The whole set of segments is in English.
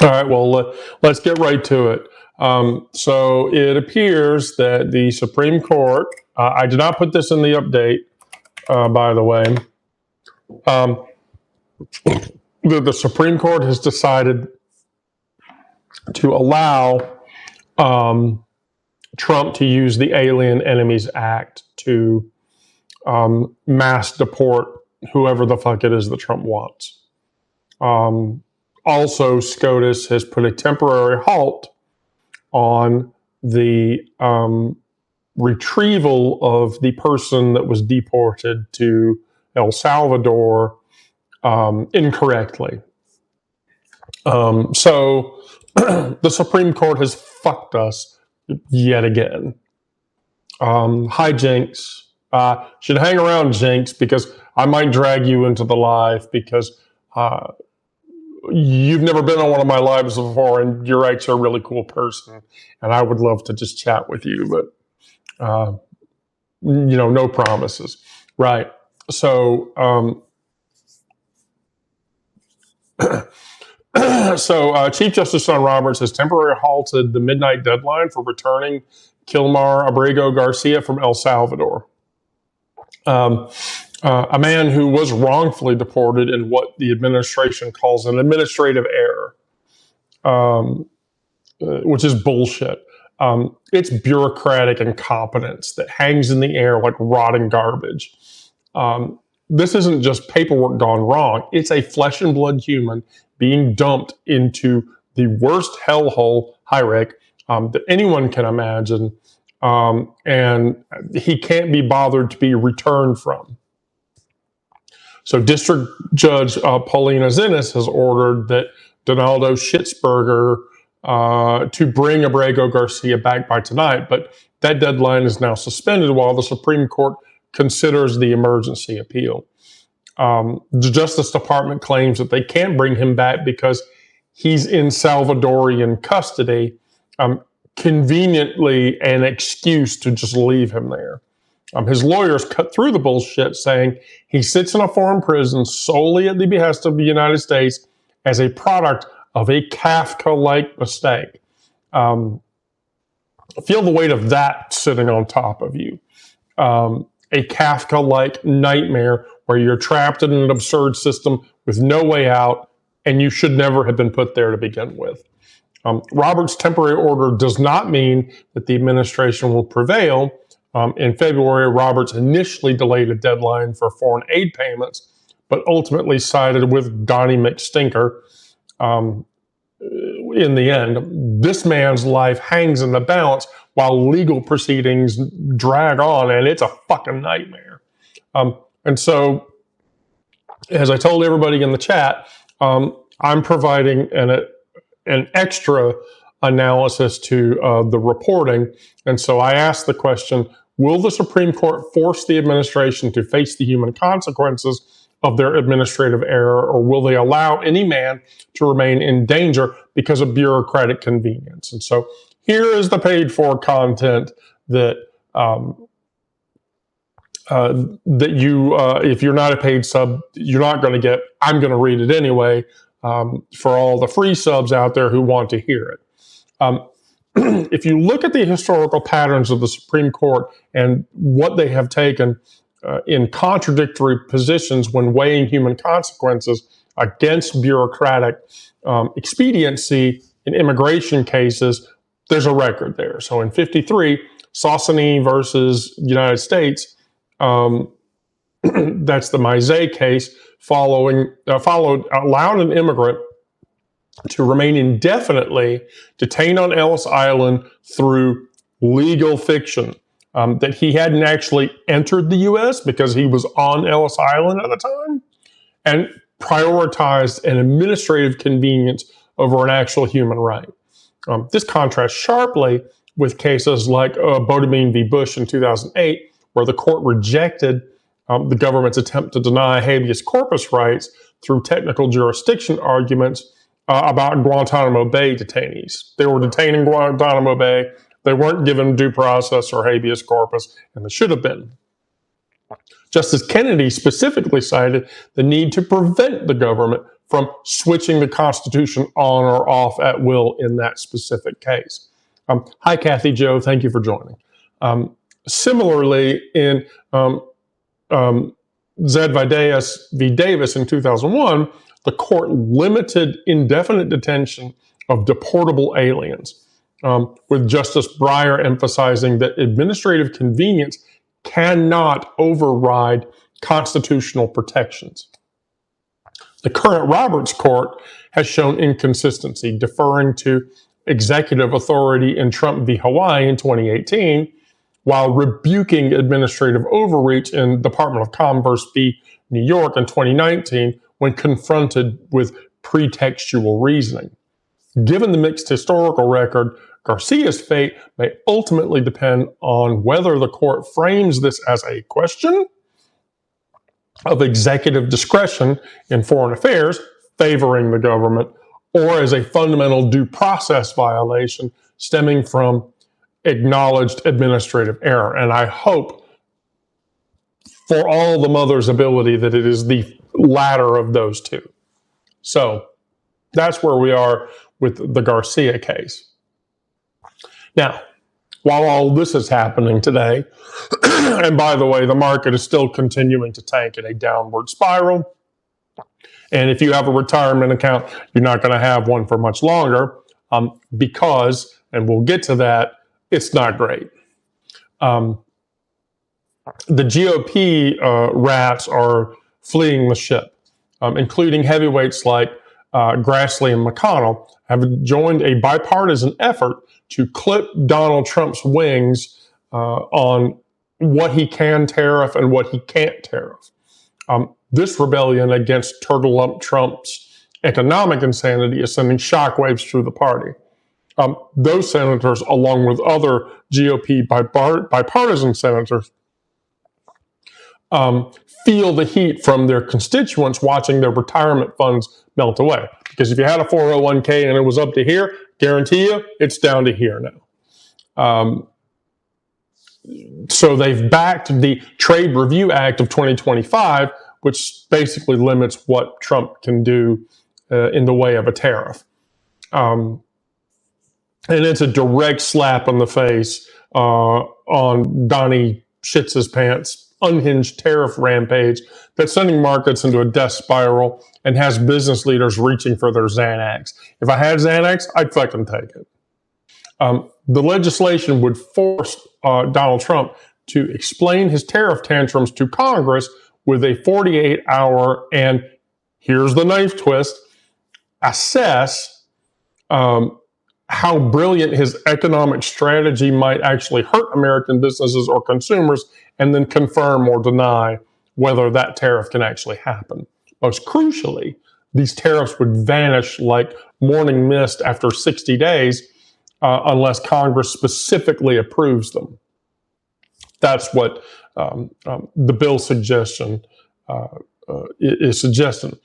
All right, well, let's get right to it. So it appears that the Supreme Court, I did not put this in the update, by the way, the Supreme Court has decided to allow Trump to use the Alien Enemies Act to mass deport whoever the fuck it is that Trump wants. Also, SCOTUS has put a temporary halt on the retrieval of the person that was deported to El Salvador incorrectly. So the Supreme Court has fucked us yet again. Hi, Jinx. Should hang around, Jinx, because I might drag you into the live because you've never been on one of my lives before, and you're actually a really cool person, and I would love to just chat with you, but no promises, right? So, Chief Justice John Roberts has temporarily halted the midnight deadline for returning Kilmar Abrego Garcia from El Salvador. A man who was wrongfully deported in what the administration calls an administrative error, which is bullshit. It's bureaucratic incompetence that hangs in the air like rotting garbage. This isn't just paperwork gone wrong. It's a flesh and blood human being dumped into the worst hellhole, Rick, that anyone can imagine. And he can't be bothered to be returned from. So District Judge Paulina Zinnes has ordered that Donaldo Schittsberger to bring Abrego Garcia back by tonight, but that deadline is now suspended while the Supreme Court considers the emergency appeal. The Justice Department claims that they can't bring him back because he's in Salvadorian custody, conveniently an excuse to just leave him there. His lawyers cut through the bullshit, saying he sits in a foreign prison solely at the behest of the United States as a product of a Kafka-like mistake. Feel the weight of that sitting on top of you. A Kafka-like nightmare where you're trapped in an absurd system with no way out, and you should never have been put there to begin with. Roberts' temporary order does not mean that the administration will prevail. In February, Roberts initially delayed a deadline for foreign aid payments, but ultimately sided with Donnie McStinker. In the end, this man's life hangs in the balance while legal proceedings drag on, and it's a fucking nightmare. And so, as I told everybody in the chat, I'm providing an extra analysis to the reporting. And so I asked the question, will the Supreme Court force the administration to face the human consequences of their administrative error, or will they allow any man to remain in danger because of bureaucratic convenience? And so here is the paid-for content that you, if you're not a paid sub, you're not going to get. I'm going to read it anyway for all the free subs out there who want to hear it. If you look at the historical patterns of the Supreme Court and what they have taken in contradictory positions when weighing human consequences against bureaucratic expediency in immigration cases, there's a record there. So in 1953, Saucony versus United States, that's the Maze case, allowed an immigrant to remain indefinitely detained on Ellis Island through legal fiction, that he hadn't actually entered the U.S. because he was on Ellis Island at the time, and prioritized an administrative convenience over an actual human right. This contrasts sharply with cases like Bodemine v. Bush in 2008, where the court rejected the government's attempt to deny habeas corpus rights through technical jurisdiction arguments about Guantanamo Bay detainees. They were detained in Guantanamo Bay. They weren't given due process or habeas corpus, and they should have been. Justice Kennedy specifically cited the need to prevent the government from switching the Constitution on or off at will in that specific case. Hi, Kathy Joe. Thank you for joining. Similarly, in Zed v. Davis in 2001, the court limited indefinite detention of deportable aliens, with Justice Breyer emphasizing that administrative convenience cannot override constitutional protections. The current Roberts Court has shown inconsistency, deferring to executive authority in Trump v. Hawaii in 2018, while rebuking administrative overreach in Department of Commerce v. New York in 2019 when confronted with pretextual reasoning. Given the mixed historical record, Garcia's fate may ultimately depend on whether the court frames this as a question of executive discretion in foreign affairs favoring the government, or as a fundamental due process violation stemming from acknowledged administrative error. And I hope for all the mother's ability that it is the latter of those two. So that's where we are with the Garcia case. Now, while all this is happening today, and by the way, the market is still continuing to tank in a downward spiral. And if you have a retirement account, you're not going to have one for much longer because, and we'll get to that, it's not great. The GOP rats are fleeing the ship, including heavyweights like Grassley and McConnell have joined a bipartisan effort to clip Donald Trump's wings on what he can tariff and what he can't tariff. This rebellion against Turtle Lump Trump's economic insanity is sending shockwaves through the party. Those senators, along with other GOP bipartisan senators, feel the heat from their constituents watching their retirement funds melt away. Because if you had a 401k and it was up to here, guarantee you, it's down to here now. So they've backed the Trade Review Act of 2025, which basically limits what Trump can do in the way of a tariff. And it's a direct slap in the face on Donnie Shits Pants' unhinged tariff rampage that's sending markets into a death spiral and has business leaders reaching for their Xanax. If I had Xanax, I'd fucking take it. The legislation would force Donald Trump to explain his tariff tantrums to Congress with a 48-hour, and here's the knife twist, assess how brilliant his economic strategy might actually hurt American businesses or consumers, and then confirm or deny whether that tariff can actually happen. Most crucially, these tariffs would vanish like morning mist after 60 days unless Congress specifically approves them. That's what the bill suggestion is suggesting.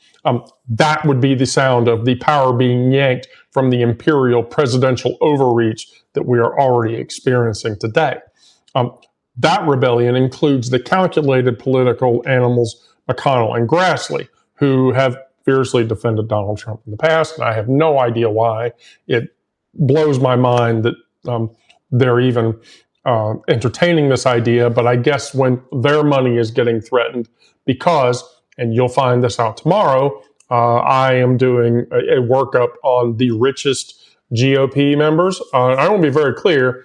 That would be the sound of the power being yanked from the imperial presidential overreach that we are already experiencing today. That rebellion includes the calculated political animals McConnell and Grassley, who have fiercely defended Donald Trump in the past, and I have no idea why. It blows my mind that they're even entertaining this idea, but I guess when their money is getting threatened, because, and you'll find this out tomorrow, I am doing a workup on the richest GOP members. I want to be very clear.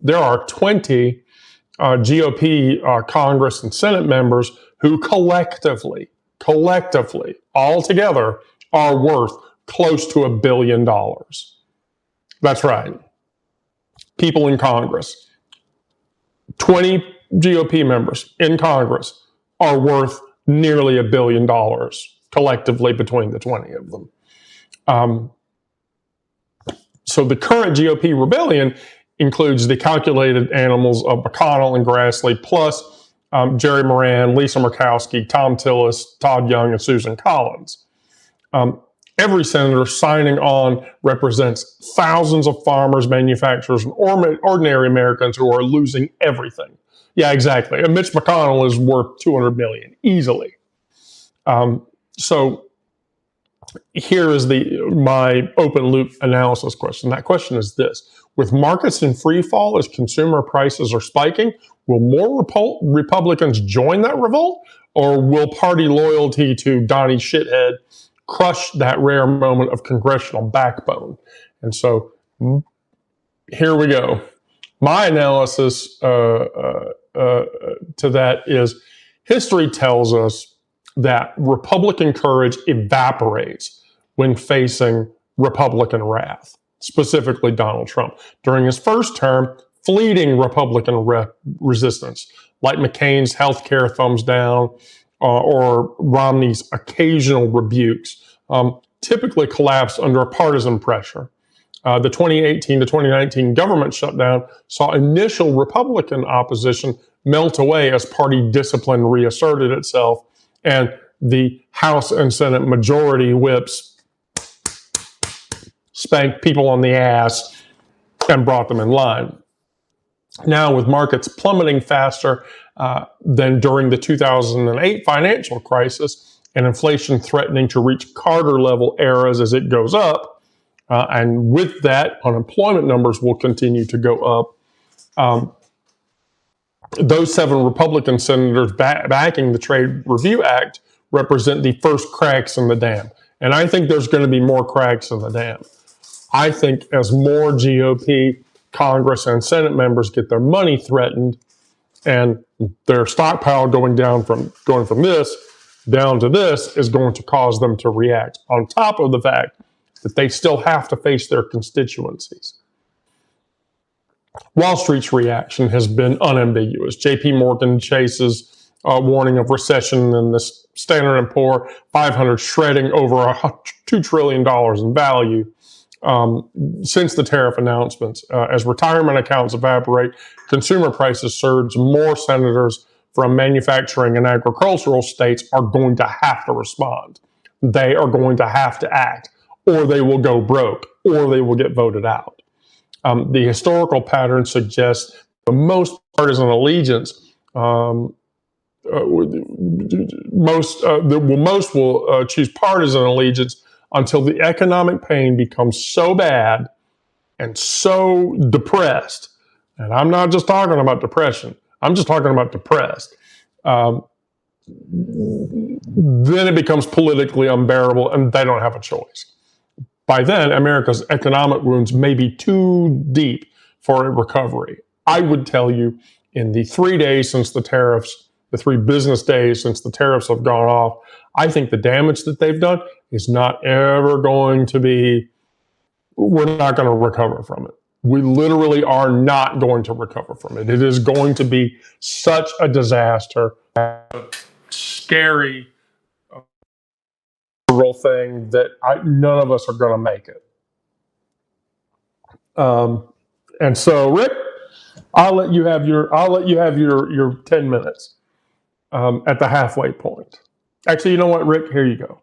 There are 20 GOP Congress and Senate members who collectively, all together, are worth close to $1 billion. That's right. People in Congress, 20 GOP members in Congress are worth nearly $1 billion collectively between the 20 of them. So the current GOP rebellion includes the calculated animals of McConnell and Grassley, plus Jerry Moran, Lisa Murkowski, Tom Tillis, Todd Young, and Susan Collins. Every senator signing on represents thousands of farmers, manufacturers, and ordinary Americans who are losing everything. Yeah, exactly. And Mitch McConnell is worth $200 million easily. So here is my open loop analysis question. That question is this: with markets in free fall as consumer prices are spiking, will more Republicans join that revolt, or will party loyalty to Donnie Shithead crush that rare moment of congressional backbone? And so here we go. My analysis to that is history tells us that Republican courage evaporates when facing Republican wrath, specifically Donald Trump. During his first term, fleeting Republican resistance, like McCain's healthcare thumbs down or Romney's occasional rebukes, typically collapsed under partisan pressure. The 2018 to 2019 government shutdown saw initial Republican opposition melt away as party discipline reasserted itself, and the House and Senate majority whips spanked people on the ass and brought them in line. Now, with markets plummeting faster than during the 2008 financial crisis and inflation threatening to reach Carter-level eras as it goes up, and with that, unemployment numbers will continue to go up. Those 7 Republican senators backing the Trade Review Act represent the first cracks in the dam. And I think there's going to be more cracks in the dam. I think as more GOP, Congress, and Senate members get their money threatened and their stockpile going from this down to this is going to cause them to react, on top of the fact that they still have to face their constituencies. Wall Street's reaction has been unambiguous. JP Morgan Chase's warning of recession and the Standard & Poor 500 shredding over $2 trillion in value since the tariff announcements. As retirement accounts evaporate, consumer prices surge, more senators from manufacturing and agricultural states are going to have to respond. They are going to have to act, or they will go broke, or they will get voted out. The historical pattern suggests the most partisan allegiance, most will choose partisan allegiance until the economic pain becomes so bad and so depressed. And I'm not just talking about depression. I'm just talking about depressed. Then it becomes politically unbearable and they don't have a choice. By then, America's economic wounds may be too deep for a recovery. I would tell you in the 3 days since the tariffs, the 3 business days since the tariffs have gone off, I think the damage that they've done is not ever going to be, we're not going to recover from it. We literally are not going to recover from it. It is going to be such a disaster, scary thing that none of us are going to make it. And so, Rick, I'll let you have your 10 minutes at the halfway point. Actually, you know what, Rick? Here you go.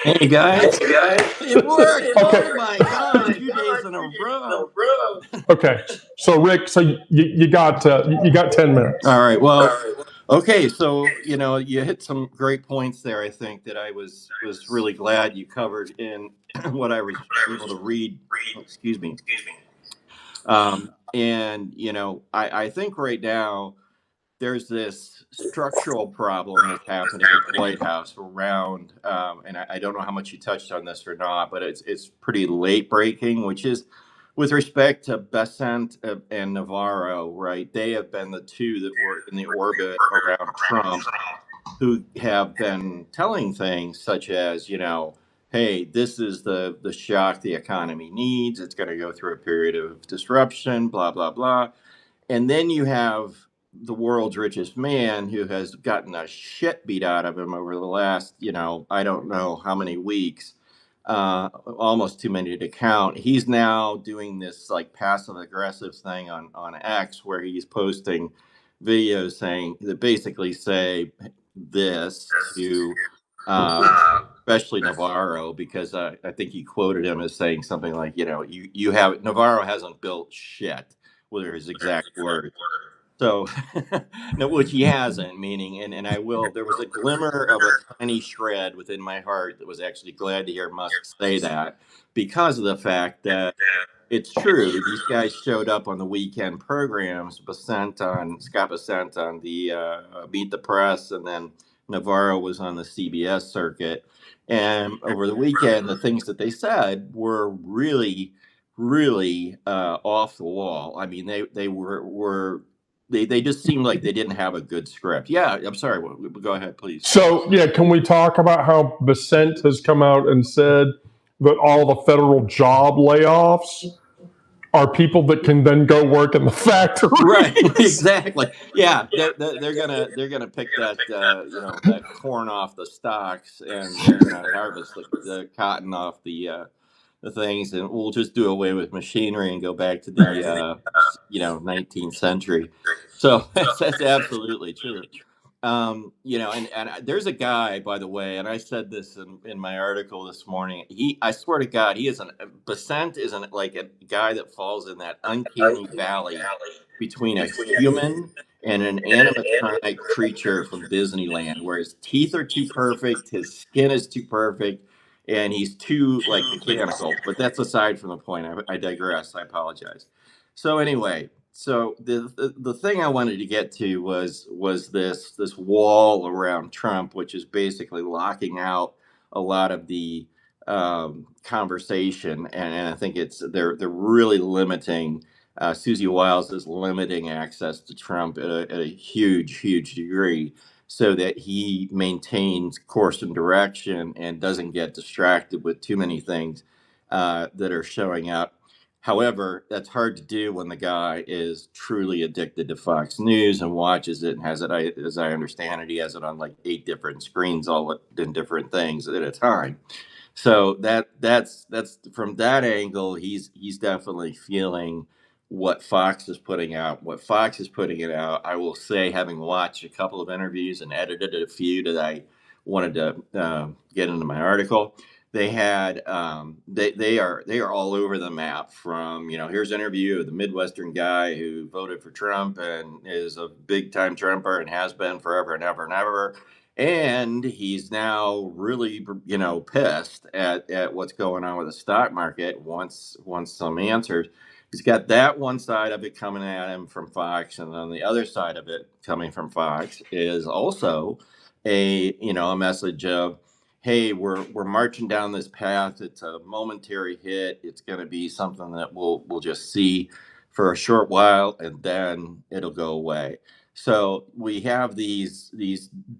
Hey guys, it worked! Okay. Oh my God, 2 days in a row. Okay, so Rick, you got 10 minutes. All right. Well, okay. So you hit some great points there. I think that I was really glad you covered in what I was able to read. Excuse me. And I think right now there's this structural problem that's happening at the White House around, and I don't know how much you touched on this or not, but it's pretty late breaking, which is with respect to Bessent and Navarro, right? They have been the two that were in the orbit around Trump who have been telling things such as, hey, this is the shock the economy needs. It's going to go through a period of disruption, blah, blah, blah. And then you have the world's richest man who has gotten a shit beat out of him over the last, I don't know how many weeks, almost too many to count. He's now doing this like passive aggressive thing on X where he's posting videos saying that basically say this to especially Navarro, because I think he quoted him as saying something like, Navarro hasn't built shit. were his exact words. So, no, which he hasn't, meaning, and I will, there was a glimmer of a tiny shred within my heart that was actually glad to hear Musk say that, because of the fact that it's true. These guys showed up on the weekend programs, Scott Bessent on the Meet the Press, and then Navarro was on the CBS circuit. And over the weekend, the things that they said were really, really off the wall. I mean, they just seemed like they didn't have a good script. Yeah, I'm sorry. Go ahead, please. So, yeah, can we talk about how Bessent has come out and said that all the federal job layoffs are people that can then go work in the factory? Right, exactly. Yeah, they're gonna pick that that corn off the stalks, and they're gonna harvest the cotton off the things, and we'll just do away with machinery and go back to the 19th century. So that's absolutely true. There's a guy, by the way, and I said this in my article this morning. I swear to God, Besant isn't like a guy that falls in that uncanny valley between a human and an animatronic creature from Disneyland, where his teeth are too perfect, his skin is too perfect, and he's too like mechanical. But that's aside from the point. I digress. I apologize. So anyway, so the thing I wanted to get to was this wall around Trump, which is basically locking out a lot of the conversation, and I think they're really limiting. Susie Wiles is limiting access to Trump at a huge degree, so that he maintains course and direction and doesn't get distracted with too many things that are showing up. However, that's hard to do when the guy is truly addicted to Fox News and watches it and has it, as I understand it, he has it on like 8 different screens, all in different things at a time. So that's from that angle, he's definitely feeling what Fox is putting out. What Fox is putting it out, I will say, having watched a couple of interviews and edited a few that I wanted to get into my article. They had they are all over the map. From here's an interview of the Midwestern guy who voted for Trump and is a big time Trumper and has been forever and ever and ever, and he's now really pissed at what's going on with the stock market. Wants some answers. He's got that one side of it coming at him from Fox, and on the other side of it coming from Fox is also a message of, hey, we're marching down this path. It's a momentary hit. It's going to be something that we'll just see for a short while, and then it'll go away. So we have these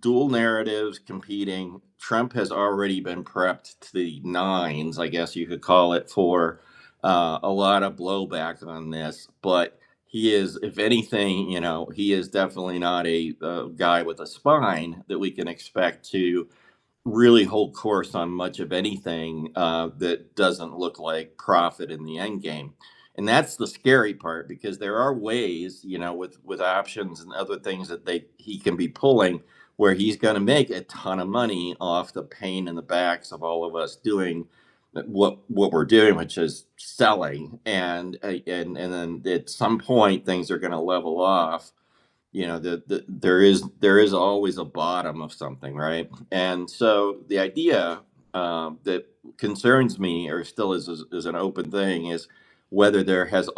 dual narratives competing. Trump has already been prepped to the nines, I guess you could call it, for a lot of blowback on this. But he is, if anything, he is definitely not a guy with a spine that we can expect to really hold course on much of anything that doesn't look like profit in the end game. And that's the scary part, because there are ways, with options and other things that he can be pulling, where he's going to make a ton of money off the pain in the backs of all of us doing what we're doing, which is selling. And then at some point things are going to level off. There is always a bottom of something, right? And so the idea that concerns me, or still is an open thing, is whether there has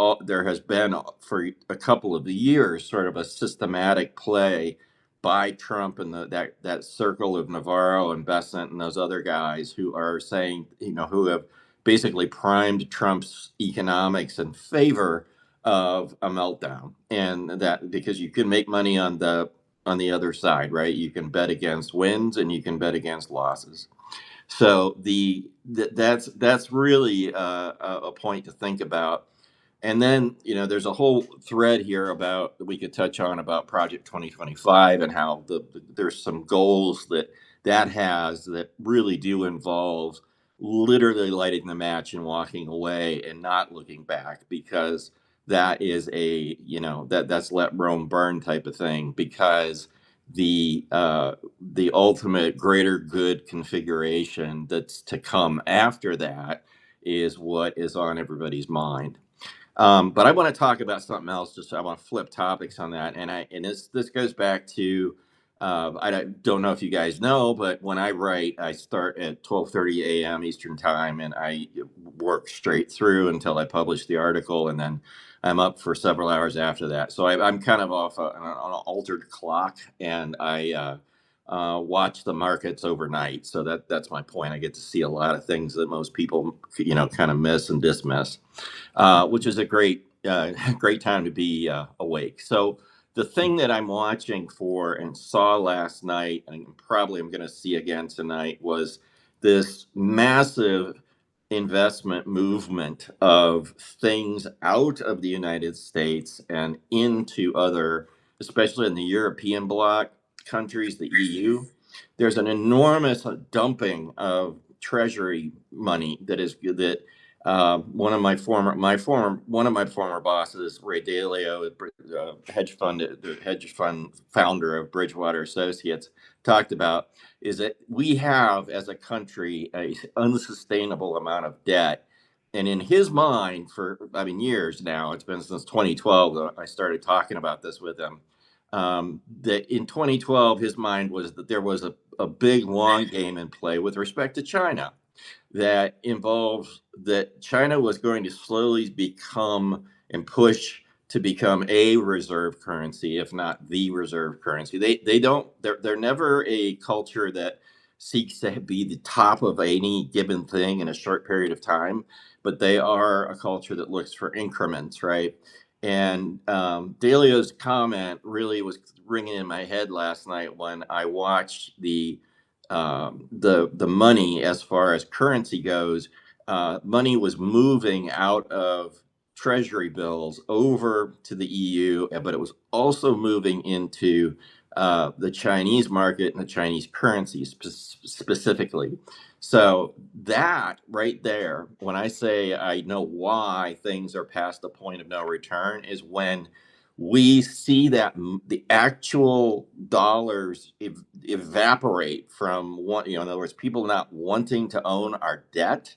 been for a couple of years sort of a systematic play by Trump and that circle of Navarro and Bessent and those other guys who are saying, who have basically primed Trump's economics in favor of a meltdown. And that, because you can make money on the other side, right? You can bet against wins and you can bet against losses. So that's really a point to think about. And then there's a whole thread here about that we could touch on about Project 2025 and how there's some goals that has that really do involve literally lighting the match and walking away and not looking back, because that is that's let Rome burn type of thing, because the ultimate greater good configuration that's to come after that is what is on everybody's mind. But I want to talk about something else. Just I want to flip topics on that, and this goes back to don't know if you guys know, but when I write, I start at 12:30 a.m. Eastern time, and I work straight through until I publish the article, and then I'm up for several hours after that. So I'm kind of off on an altered clock, and I watch the markets overnight. So that's my point. I get to see a lot of things that most people, kind of miss and dismiss, which is a great, great time to be awake. So the thing that I'm watching for and saw last night, and probably I'm going to see again tonight, was this massive investment movement of things out of the United States and into other, especially in the European bloc countries, the EU. There's an enormous dumping of treasury money that one of my former bosses, Ray Dalio, the hedge fund founder of Bridgewater Associates, talked about, is that we have as a country a unsustainable amount of debt. And in his mind, for years now, it's been since 2012 that I started talking about this with him. That in 2012, his mind was that there was a big long game in play with respect to China, that involves that China was going to slowly become and push to become a reserve currency, if not the reserve currency. They're never a culture that seeks to be the top of any given thing in a short period of time, but they are a culture that looks for increments, right? And Dalio's comment really was ringing in my head last night when I watched the money, as far as currency goes. Money was moving out of treasury bills over to the EU, but it was also moving into the Chinese market and the Chinese currency specifically. So that right there, when I say I know why things are past the point of no return, is when we see that the actual dollars evaporate from in other words, people not wanting to own our debt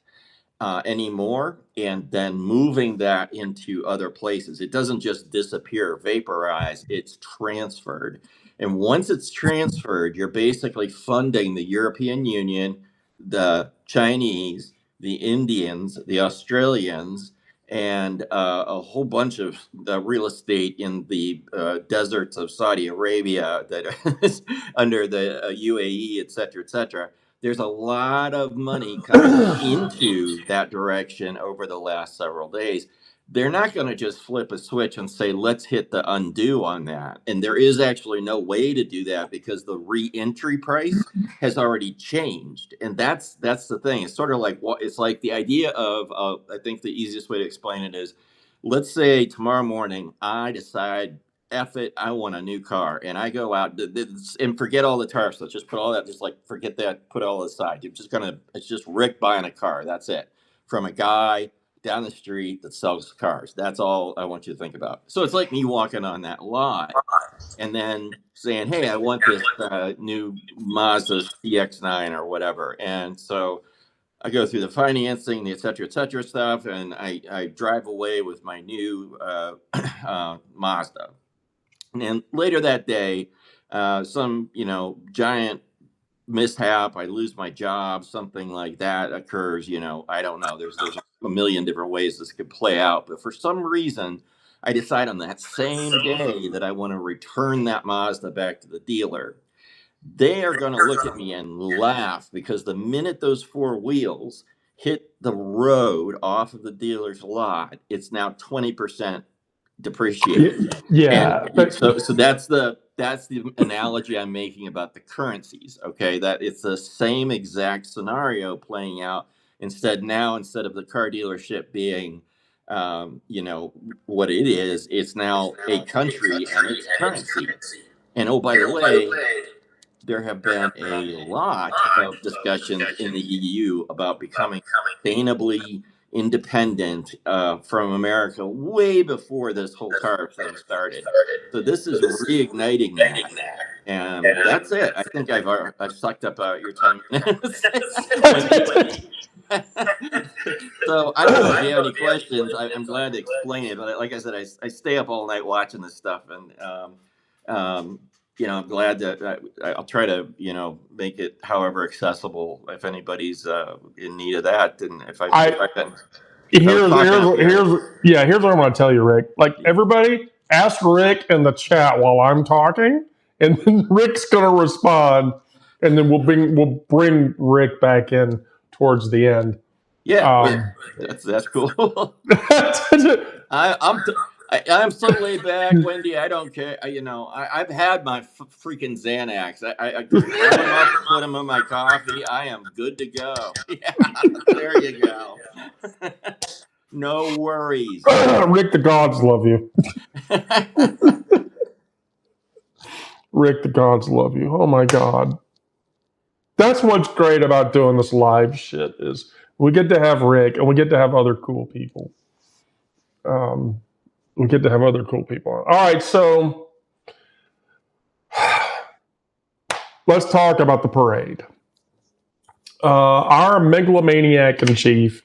anymore, and then moving that into other places. It doesn't just disappear, vaporize, it's transferred. And once it's transferred, you're basically funding the European Union, the Chinese, the Indians, the Australians, and a whole bunch of real estate in the deserts of Saudi Arabia that is under the UAE, et cetera, et cetera. There's a lot of money coming into that direction over the last several days. They're not going to just flip a switch and say, let's hit the undo on that. And there is actually no way to do that because the re-entry price has already changed. And that's the thing. It's sort of like it's like the idea of I think the easiest way to explain it is, let's say tomorrow morning I decide, F it, I want a new car, and I go out and forget all the tariffs. Let's just put all that, just like forget that, put it all aside. It's just Rick buying a car. That's it, from a guy down the street that sells cars. That's all I want you to think about. So it's like me walking on that lot and then saying, hey, I want this new Mazda CX-9 or whatever. And so I go through the financing, the et cetera stuff, and I drive away with my new Mazda. And later that day, some giant mishap, I lose my job, something like that occurs. I don't know. There's a million different ways this could play out, but for some reason, I decide on that same day that I want to return that Mazda back to the dealer. They are going to look at me and laugh, because the minute those four wheels hit the road off of the dealer's lot, it's now 20% depreciated. Yeah, And so that's the analogy I'm making about the currencies. Okay, that it's the same exact scenario playing out. Instead of the car dealership being what it is, it's now a country and its currency. And oh, by the way, there have been a lot of discussions in the EU about becoming sustainably independent from America way before this whole tariff thing started. So this is reigniting that. And that's it. I think I've sucked up your 10 minutes. So I don't know if you have any questions. I'm glad to explain it, but like I said, I stay up all night watching this stuff, and I'm glad that I'll try to make it however accessible if anybody's in need of that, and if I can. If I was talking up here, here's what I'm going to tell you, Rick. Like, everybody, ask Rick in the chat while I'm talking, and then Rick's going to respond, and then we'll bring Rick back in towards the end. Yeah, that's cool. I'm so laid back, Wendy. I don't care. I've had my freaking Xanax. I grab them up, put them in my coffee. I am good to go. Yeah, there you go. No worries. Rick, the gods love you. Rick, the gods love you. Oh my God. That's what's great about doing this live shit is we get to have Rick and we get to have other cool people. We get to have other cool people on. All right, so let's talk about the parade. Our megalomaniac in chief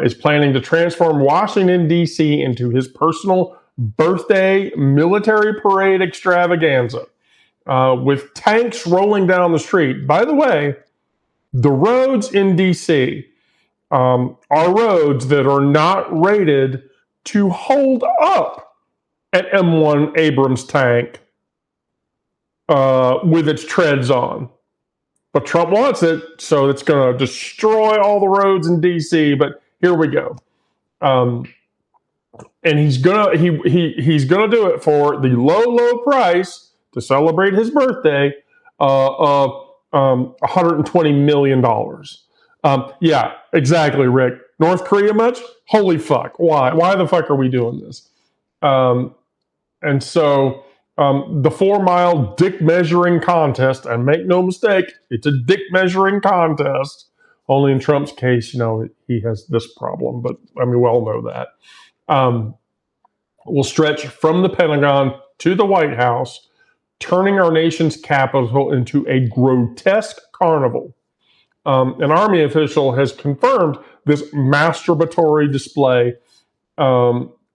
is planning to transform Washington, D.C. into his personal birthday military parade extravaganza with tanks rolling down the street. By the way, the roads in D.C. Are roads that are not rated to hold up an M1 Abrams tank with its treads on. But Trump wants it, so it's going to destroy all the roads in D.C. But here we go, and he's gonna he's gonna do it for the low price to celebrate his birthday of $120 million. Yeah, exactly, Rick. North Korea much? Holy fuck! Why? Why the fuck are we doing this? And so the 4-mile dick measuring contest, and make no mistake, it's a dick measuring contest. Only in Trump's case, he has this problem, but I mean, we all know that. Will stretch from the Pentagon to the White House, turning our nation's capital into a grotesque carnival. An Army official has confirmed this masturbatory display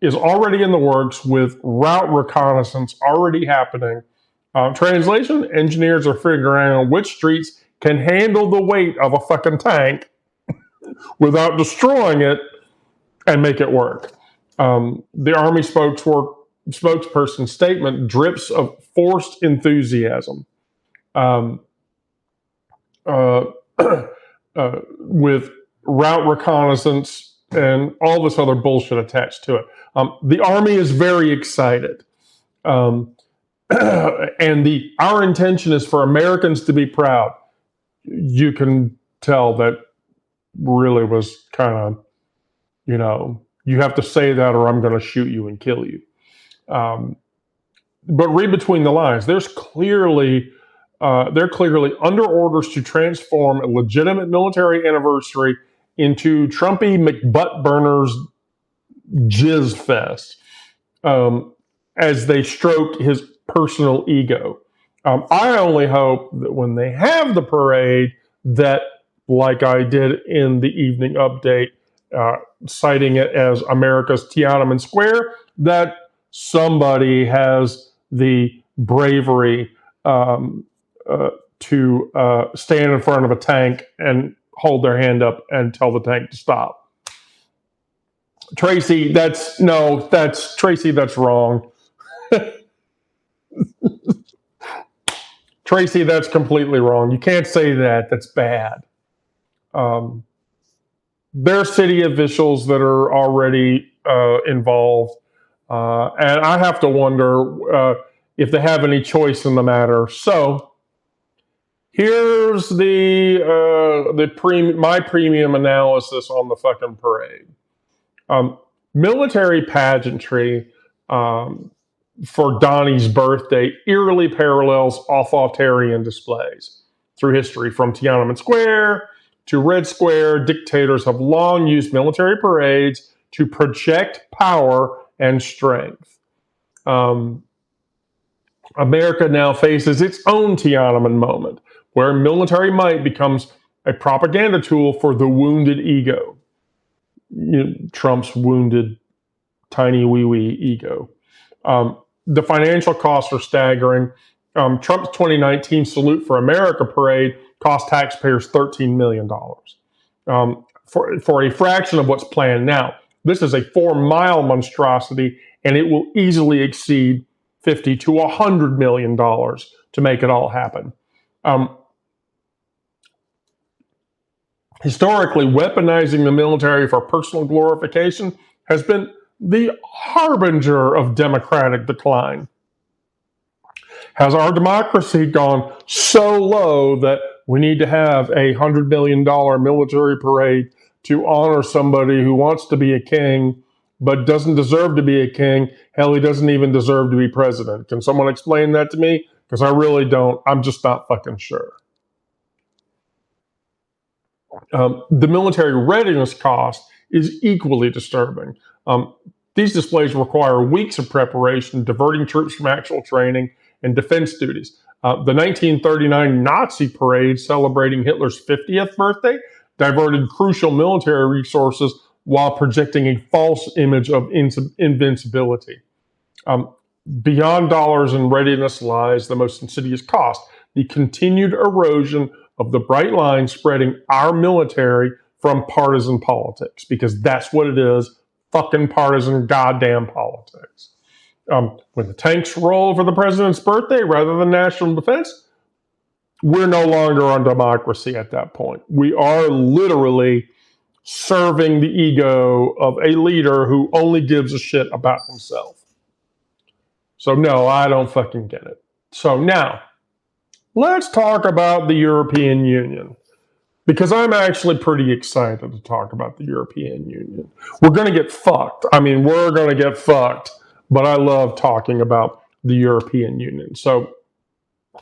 is already in the works, with route reconnaissance already happening. Translation, engineers are figuring out which streets can handle the weight of a fucking tank without destroying it and make it work. The Army spokesperson statement drips of forced enthusiasm. With route reconnaissance and all this other bullshit attached to it. The Army is very excited. And our intention is for Americans to be proud. You can tell that really was kind of, you have to say that or I'm going to shoot you and kill you. But read between the lines. They're clearly under orders to transform a legitimate military anniversary into Trumpy McButtburner's jizz fest as they stroke his personal ego. I only hope that when they have the parade, that, like I did in the evening update, citing it as America's Tiananmen Square, that somebody has the bravery to stand in front of a tank and hold their hand up and tell the tank to stop. Tracy, that's wrong. Tracy, that's completely wrong. You can't say that. That's bad. There are city officials that are already involved, and I have to wonder if they have any choice in the matter. So here's my premium analysis on the fucking parade. Military pageantry for Donnie's birthday eerily parallels authoritarian displays through history. From Tiananmen Square to Red Square, dictators have long used military parades to project power and strength. America now faces its own Tiananmen moment, where military might becomes a propaganda tool for the wounded ego. Trump's wounded, tiny wee ego. The financial costs are staggering. Trump's 2019 Salute for America parade cost taxpayers $13 million for a fraction of what's planned now. This is a 4-mile monstrosity, and it will easily exceed $50 to $100 million to make it all happen. Historically, weaponizing the military for personal glorification has been the harbinger of democratic decline. Has our democracy gone so low that we need to have a $100 million military parade to honor somebody who wants to be a king but doesn't deserve to be a king? Hell, he doesn't even deserve to be president. Can someone explain that to me? Because I really don't. I'm just not fucking sure. The military readiness cost is equally disturbing. These displays require weeks of preparation, diverting troops from actual training and defense duties. The 1939 Nazi parade celebrating Hitler's 50th birthday diverted crucial military resources while projecting a false image of invincibility. Beyond dollars and readiness lies the most insidious cost: the continued erosion of the bright line spreading our military from partisan politics, because that's what it is, fucking partisan goddamn politics. When the tanks roll for the president's birthday rather than national defense, we're no longer on democracy at that point. We are literally serving the ego of a leader who only gives a shit about himself. So no, I don't fucking get it. So now, let's talk about the European Union, because I'm actually pretty excited to talk about the European Union. We're going to get fucked. I mean, we're going to get fucked, but I love talking about the European Union. So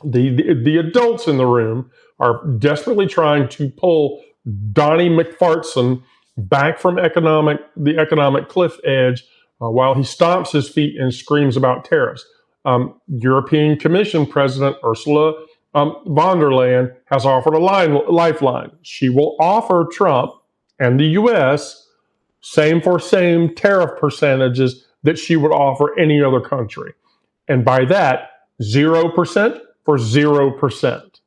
the adults in the room are desperately trying to pull Donnie McFartson back from the economic cliff edge while he stomps his feet and screams about tariffs. European Commission President Ursula von der Leyen has offered a lifeline. She will offer Trump and the U.S. same for same tariff percentages that she would offer any other country. And by that, 0% for 0%.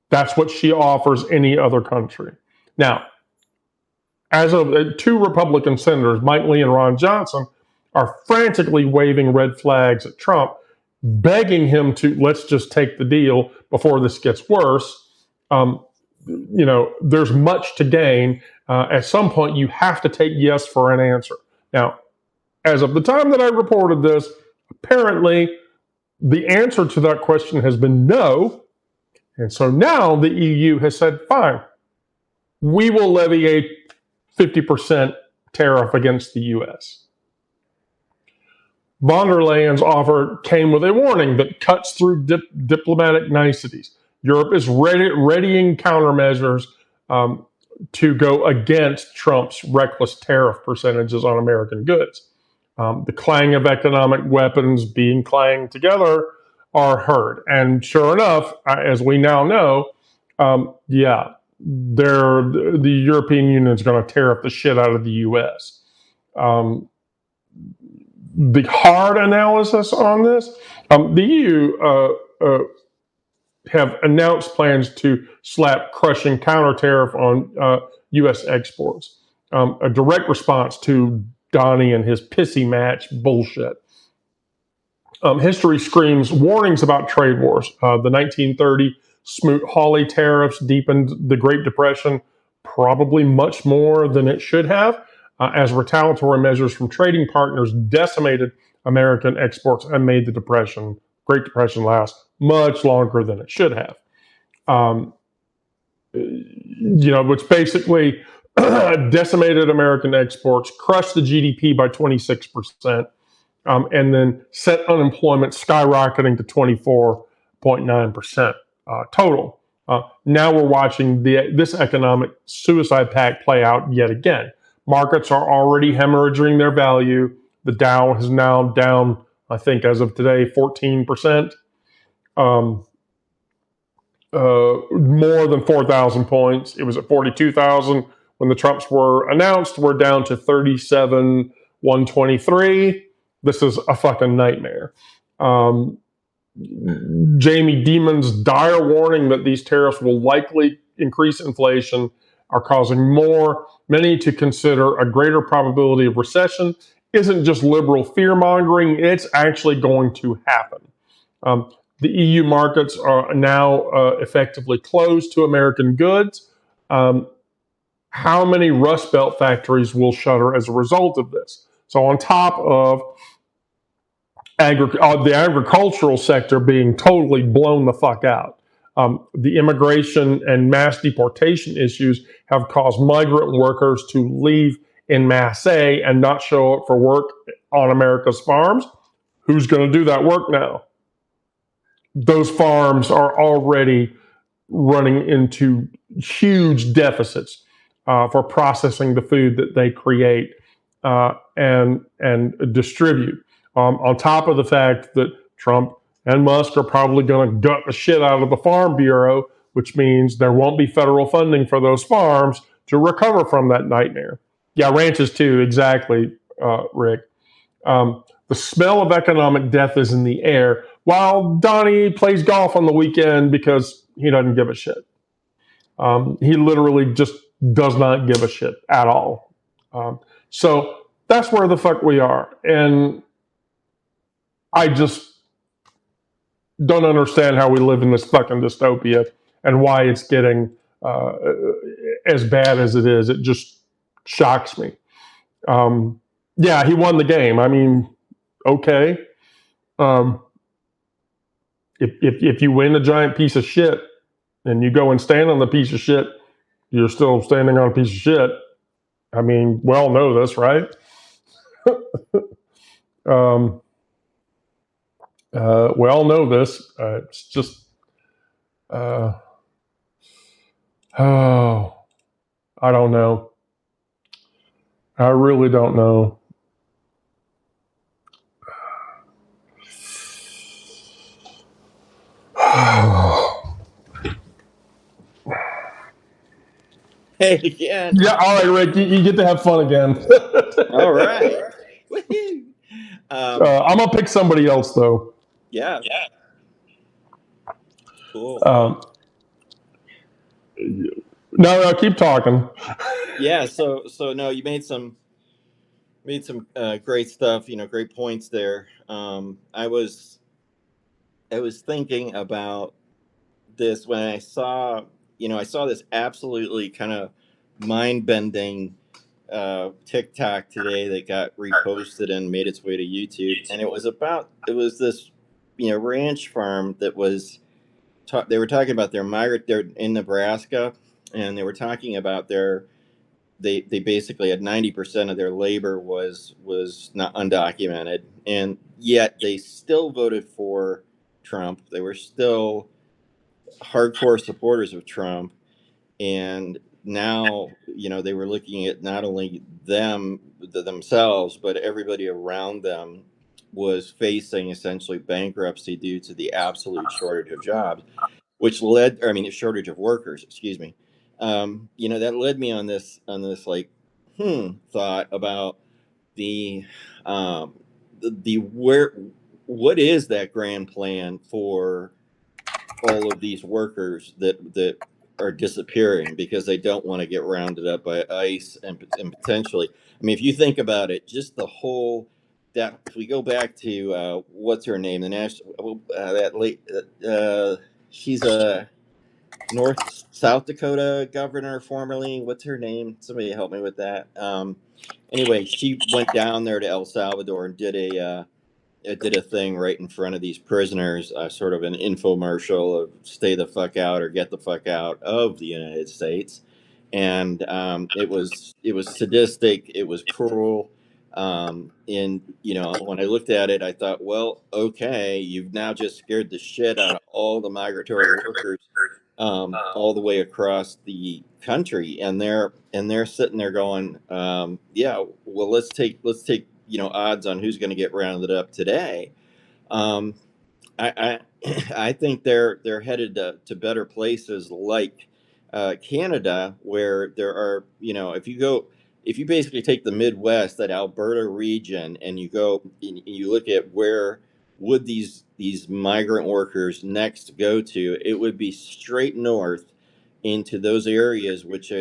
That's what she offers any other country. Now, as of two Republican senators, Mike Lee and Ron Johnson, are frantically waving red flags at Trump, begging him to let's just take the deal before this gets worse. There's much to gain. At some point, you have to take yes for an answer. Now, as of the time that I reported this, apparently the answer to that question has been no. And so now the EU has said, fine, we will levy a 50% tariff against the US. Von der Leyen's offer came with a warning that cuts through diplomatic niceties. Europe is readying countermeasures to go against Trump's reckless tariff percentages on American goods. The clang of economic weapons being clanged together are heard. And sure enough, as we now know, the European Union is going to tariff the shit out of the US. The hard analysis on this, the EU have announced plans to slap crushing counter tariff on U.S. exports, a direct response to Donnie and his pissy match bullshit. History screams warnings about trade wars. The 1930 Smoot-Hawley tariffs deepened the Great Depression probably much more than it should have, as retaliatory measures from trading partners decimated American exports and made the Great Depression last much longer than it should have. Which basically decimated American exports, crushed the GDP by 26%, and then set unemployment skyrocketing to 24.9% total. Now we're watching this economic suicide pact play out yet again. Markets are already hemorrhaging their value. The Dow is now down, I think, as of today, 14%. more than 4,000 points. It was at 42,000 when the Trumps were announced. We're down to 37,123. This is a fucking nightmare. Jamie Dimon's dire warning that these tariffs will likely increase inflation are causing many to consider a greater probability of recession isn't just liberal fear mongering, it's actually going to happen. The EU markets are now effectively closed to American goods. How many Rust Belt factories will shutter as a result of this? So, on top of the agricultural sector being totally blown the fuck out, the immigration and mass deportation issues have caused migrant workers to leave in masse and not show up for work on America's farms. Who's going to do that work now? Those farms are already running into huge deficits for processing the food that they create and distribute. On top of the fact that Trump and Musk are probably going to gut the shit out of the Farm Bureau, which means there won't be federal funding for those farms to recover from that nightmare. Yeah, ranches too, exactly, Rick. The smell of economic death is in the air while Donnie plays golf on the weekend because he doesn't give a shit. He literally just does not give a shit at all. So that's where the fuck we are. And I just don't understand how we live in this fucking dystopia and why it's getting as bad as it is. It just shocks me. Yeah, he won the game. I mean, okay. If you win a giant piece of shit and you go and stand on the piece of shit, you're still standing on a piece of shit. I mean, we all know this, right? We all know this. It's just, oh, I don't know. I really don't know. Hey, again. Yeah, all right, Rick, you get to have fun again. All right. I'm going to pick somebody else, though. Yeah. Cool. No, keep talking. Yeah, so no, you made some great stuff, great points there. I was thinking about this when I saw this absolutely kind of mind-bending TikTok today that got reposted and made its way to YouTube, and it was this ranch farm that was they were talking about they're in Nebraska, and they were talking about they basically had 90% of their labor was not undocumented, and yet they still voted for Trump. They were still hardcore supporters of Trump, and now they were looking at not only themselves but everybody around them was facing essentially bankruptcy due to the absolute shortage of jobs, shortage of workers, excuse me. That led me on this like thought about the what is that grand plan for all of these workers that are disappearing because they don't want to get rounded up by ICE and potentially. I mean, if you think about it, just the whole that if we go back to what's her name, the national that late she's a South Dakota governor formerly. What's her name? Somebody help me with that. Anyway, she went down there to El Salvador and did a thing right in front of these prisoners, sort of an infomercial of "Stay the fuck out" or "Get the fuck out" of the United States, and it was sadistic, it was cruel, and when I looked at it, I thought, well, okay, you've now just scared the shit out of all the migratory workers, all the way across the country, and they're sitting there going, yeah, well, let's take odds on who's going to get rounded up today. I I think they're headed to better places like Canada, where there are, if you basically take the Midwest, that Alberta region, and you go and you look at where would these migrant workers next go to, it would be straight north into those areas, which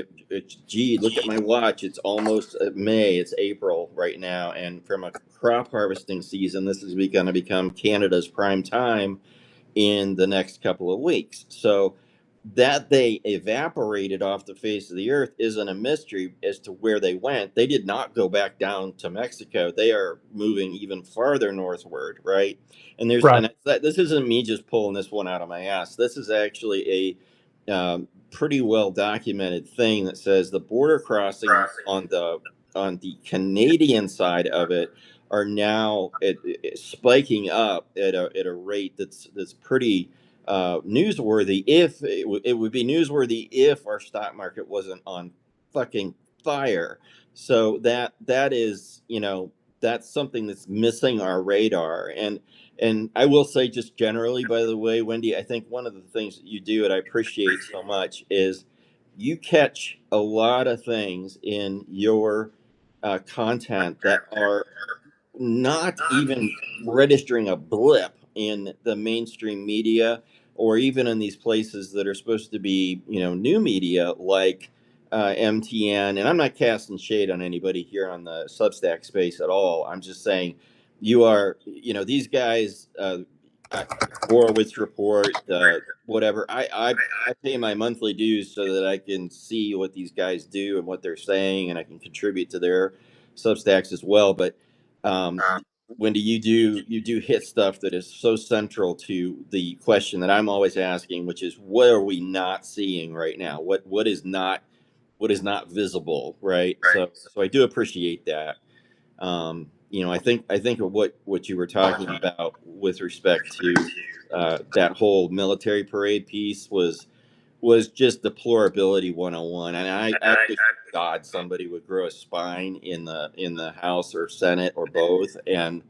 gee, look at my watch, it's almost May, it's April right now, and from a crop harvesting season, this is going to become Canada's prime time in the next couple of weeks. So that they evaporated off the face of the earth isn't a mystery as to where they went. They did not go back down to Mexico. They are moving even farther northward, right? And Right. this isn't me just pulling this one out of my ass. This is actually a pretty well documented thing that says the border crossings on the Canadian side of it are now spiking up at a rate that's pretty newsworthy. If it would be newsworthy if our stock market wasn't on fucking fire. So that is, that's something that's missing our radar. And I will say, just generally, by the way, Wendy, I think one of the things that you do and I appreciate so much is you catch a lot of things in your content that are not even registering a blip in the mainstream media, or even in these places that are supposed to be, new media like MTN. And I'm not casting shade on anybody here on the Substack space at all. I'm just saying you are, these guys, Horowitz Report, whatever. I pay my monthly dues so that I can see what these guys do and what they're saying, and I can contribute to their Substacks as well. But um, Wendy, you do hit stuff that is so central to the question that I'm always asking, which is what are we not seeing right now? What is not visible, right? So I do appreciate that. I think of what you were talking about with respect to that whole military parade piece was just deplorability 101. And I wish to God somebody would grow a spine in the House or Senate or both and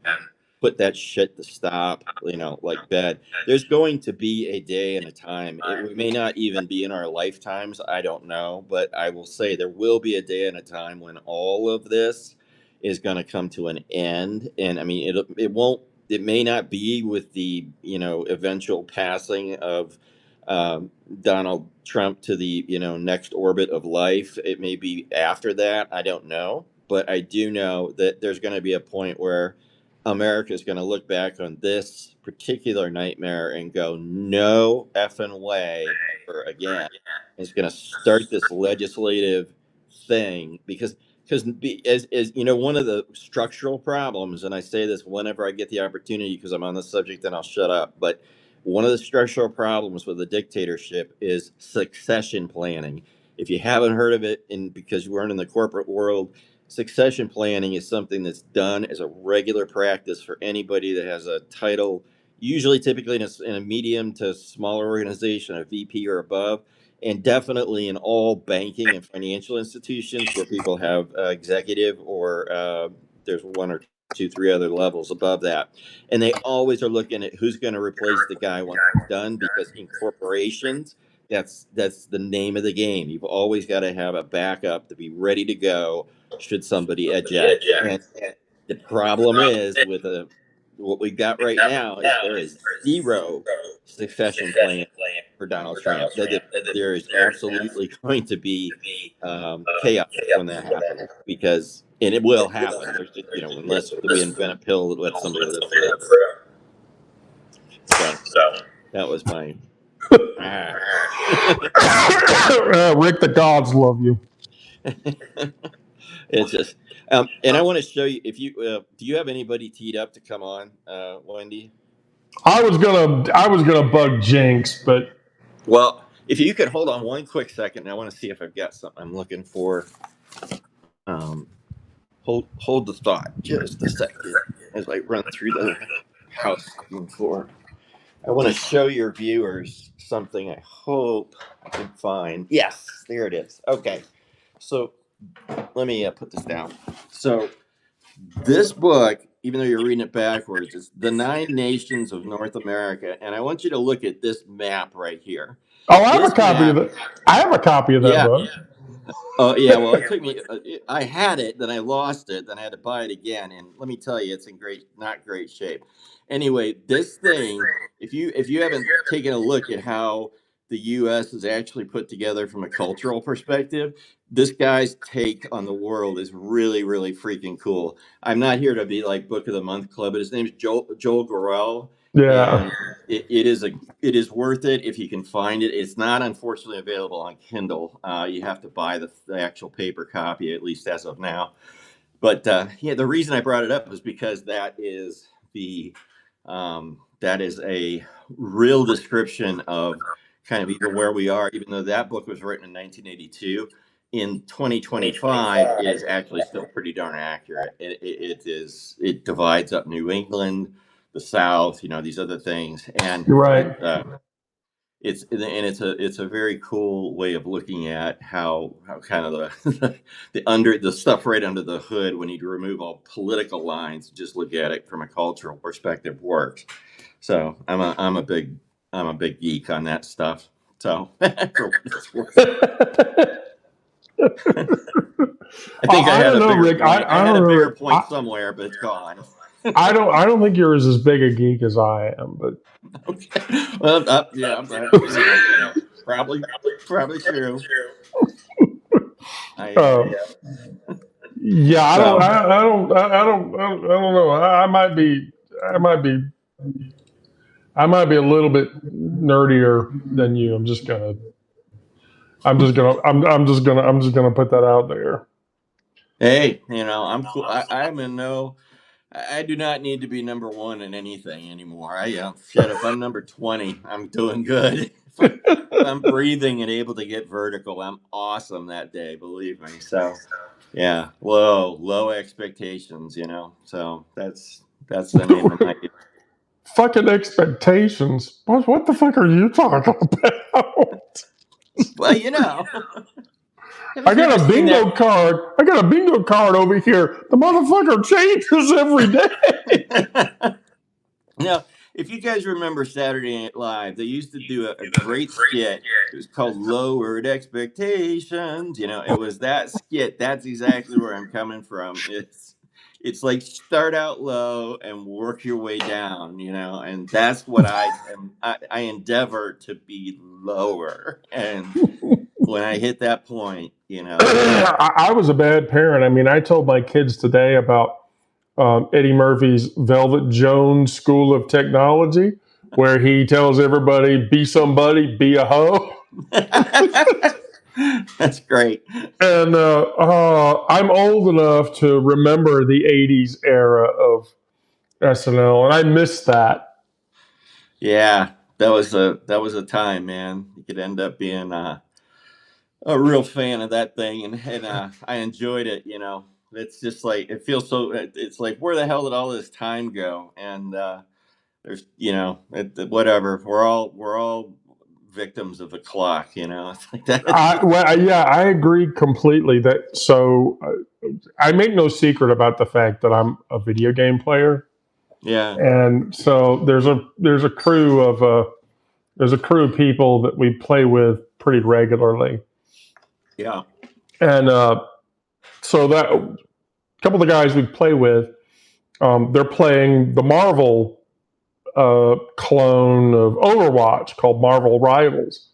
put that shit to stop, like bed. There's going to be a day and a time. It may not even be in our lifetimes. I don't know. But I will say there will be a day and a time when all of this is going to come to an end. And I mean, it may not be with the, eventual passing of Donald Trump to the, next orbit of life. It may be after that. I don't know. But I do know that there's going to be a point where America is going to look back on this particular nightmare and go, no effing way ever again. It's going to start this legislative thing because as you know, one of the structural problems, and I say this whenever I get the opportunity because I'm on the subject and I'll shut up, but one of the structural problems with the dictatorship is succession planning. If you haven't heard of it, and because you weren't in the corporate world, succession planning is something that's done as a regular practice for anybody that has a title, usually typically in a medium to smaller organization, a VP or above, and definitely in all banking and financial institutions where people have executive or there's one or two, three other levels above that. And they always are looking at who's going to replace the guy once he's done, because in corporations, that's the name of the game. You've always got to have a backup to be ready to go should somebody eject. And the problem is with what we've got right now is there is zero succession plan for Donald Trump. There is absolutely going to be chaos when that happens, because and it will happen. There's just, unless we invent a pill that lets somebody live forever. So that was my. Rick, the gods love you. It's just, and I want to show you, if you do you have anybody teed up to come on, Wendy? I was gonna bug Jinx, but Well, if you could hold on one quick second, I want to see if I've got something I'm looking for. Um, hold the thought just a second as I run through the house looking for. I want to show your viewers something I hope I can find. Yes, there it is. Okay, so let me put this down. So this book even though you're reading it backwards, it's the 9 nations of North America. And I want you to look at this map right here. Oh, I have a This copy of map, that. I have a copy of that yeah. book. Oh, yeah. Well, it took me, I had it, then I lost it, then I had to buy it again. And let me tell you, it's in not great shape. Anyway, this thing, if you haven't taken a look at how the U.S. is actually put together from a cultural perspective, this guy's take on the world is really, really freaking cool. I'm not here to be like Book of the Month Club, but his name's Joel Gorell, Yeah. and it is worth it if you can find it. It's not unfortunately available on Kindle. You have to buy the actual paper copy, at least as of now. But yeah, the reason I brought it up is because that is a real description of kind of even where we are, even though that book was written in 1982. In 2025, it is actually still pretty darn accurate. It divides up New England, the South, these other things, and You're right. it's a very cool way of looking at how kind of the stuff right under the hood, when you remove all political lines, just look at it from a cultural perspective, works. So I'm a big geek on that stuff. So for what it's worth. I think I had a bigger Rick. point. I had a bigger point I, somewhere, but it's gone. I don't think you're as big a geek as I am, but Okay. Well, yeah, probably true. Yeah, I So, don't know. I might be a little bit nerdier than you. I'm just gonna put that out there. hey, I'm cool. I'm in no. I do not need to be number 1 in anything anymore. Shit. If I'm number 20, I'm doing good. If I'm breathing and able to get vertical, I'm awesome that day. Believe me. So, yeah, low expectations. So that's the name of my. Fucking expectations. What the fuck are you talking about? Well, I got a bingo card. I got a bingo card over here. The motherfucker changes every day. Now, if you guys remember Saturday Night Live, they used to do a great skit. It was called Lowered Expectations. It was that skit. That's exactly where I'm coming from. It's like start out low and work your way down, and that's what I endeavor to be lower. And when I hit that point, I was a bad parent. I mean, I told my kids today about Eddie Murphy's Velvet Jones School of Technology, where he tells everybody, be somebody, be a hoe. That's great. And I'm old enough to remember the 80s era of SNL, and I miss that. Yeah, that was a time, man. You could end up being a real fan of that thing, and I enjoyed it. It's just like it feels so. It's like, where the hell did all this time go? And there's whatever. We're all victims of the clock. It's like that. I agree completely. I make no secret about the fact that I'm a video game player. Yeah. And so there's a crew of people that we play with pretty regularly. Yeah. And so that a couple of the guys we play with, they're playing the Marvel clone of Overwatch called Marvel Rivals.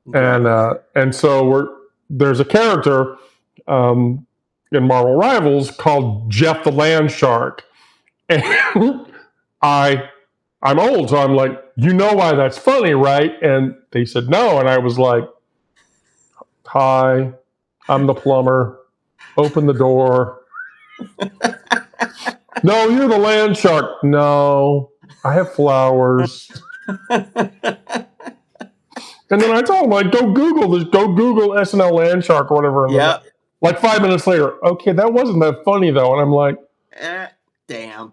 Okay. And so there's a character in Marvel Rivals called Jeff the Land Shark. And I'm old, so I'm like, why that's funny, right? And they said no, and I was like, hi, I'm the plumber. Open the door. No, you're the land shark. No, I have flowers. And then I told him, like, go Google SNL land shark or whatever. Yeah. Like 5 minutes later, okay, that wasn't that funny though. And I'm like, damn.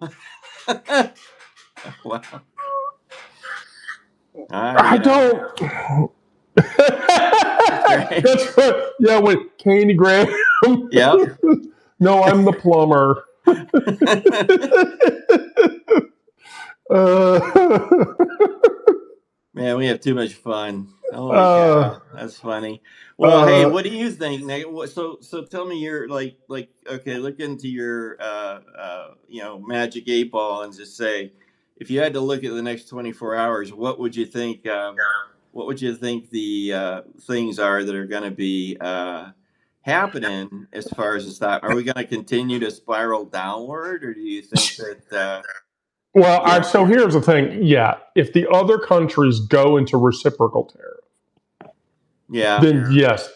Wow. I don't. That's what, yeah, with Candy Graham. Yeah. No, I'm the plumber. Man, we have too much fun. Holy cow, that's funny. Well, hey, what do you think, Nick? So tell me your okay, look into your magic 8 ball and just say, if you had to look at the next 24 hours, what would you think? What would you think the things are that are going to be happening as far as the stock? Are we going to continue to spiral downward, or do you think that? Well, so here's the thing. Yeah, if the other countries go into reciprocal tariff, then yes,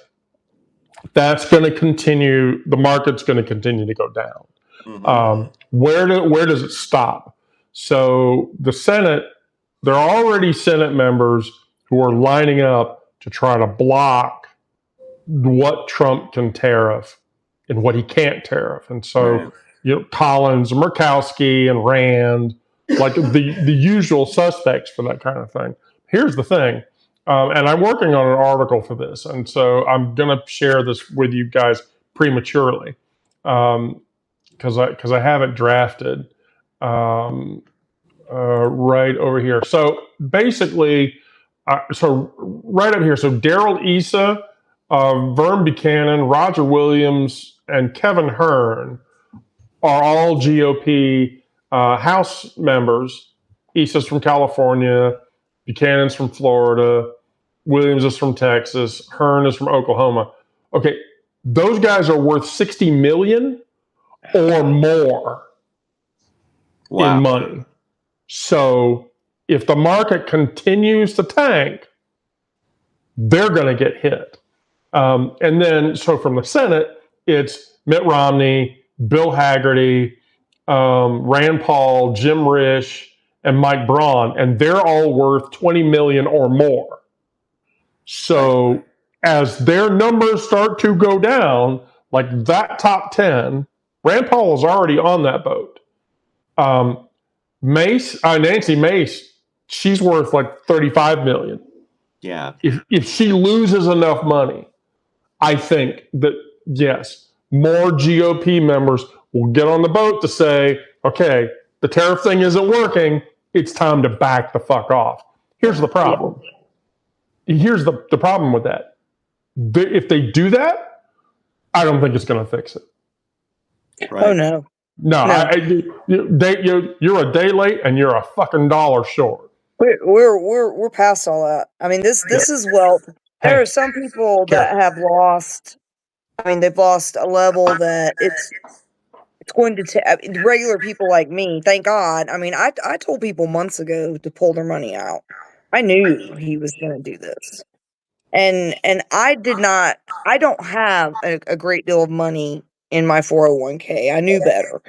that's going to continue. The market's going to continue to go down. Mm-hmm. Where does it stop? So the Senate, there are already Senate members who are lining up to try to block what Trump can tariff and what he can't tariff. And so, Collins, Murkowski, and Rand, like the usual suspects for that kind of thing. Here's the thing, and I'm working on an article for this, and so I'm going to share this with you guys prematurely because I have it drafted right over here. So basically, so right up here, so Darrell Issa, Vern Buchanan, Roger Williams, and Kevin Hern are all GOP House members. Issa's from California, Buchanan's from Florida, Williams is from Texas, Hern is from Oklahoma. Okay, those guys are worth $60 million or more in money. So if the market continues to tank, they're going to get hit. And then, so from the Senate, it's Mitt Romney, Bill Hagerty, Rand Paul, Jim Risch, and Mike Braun, and they're all worth $20 million or more. So as their numbers start to go down, like that top 10, Rand Paul is already on that boat. Nancy Mace, she's worth like $35 million. Yeah. If she loses enough money, I think that, yes, more GOP members will get on the boat to say, okay, the tariff thing isn't working. It's time to back the fuck off. Here's the problem. Here's the problem with that. If they do that, I don't think it's going to fix it. Right. Oh, no. No. You're a day late and you're a fucking dollar short. We're past all that. I mean, this is wealth. There are some people that have lost. I mean, they've lost a level that it's going to regular people like me. Thank God. I mean, I told people months ago to pull their money out. I knew he was going to do this, and I did not. I don't have a great deal of money in my 401k. I knew better.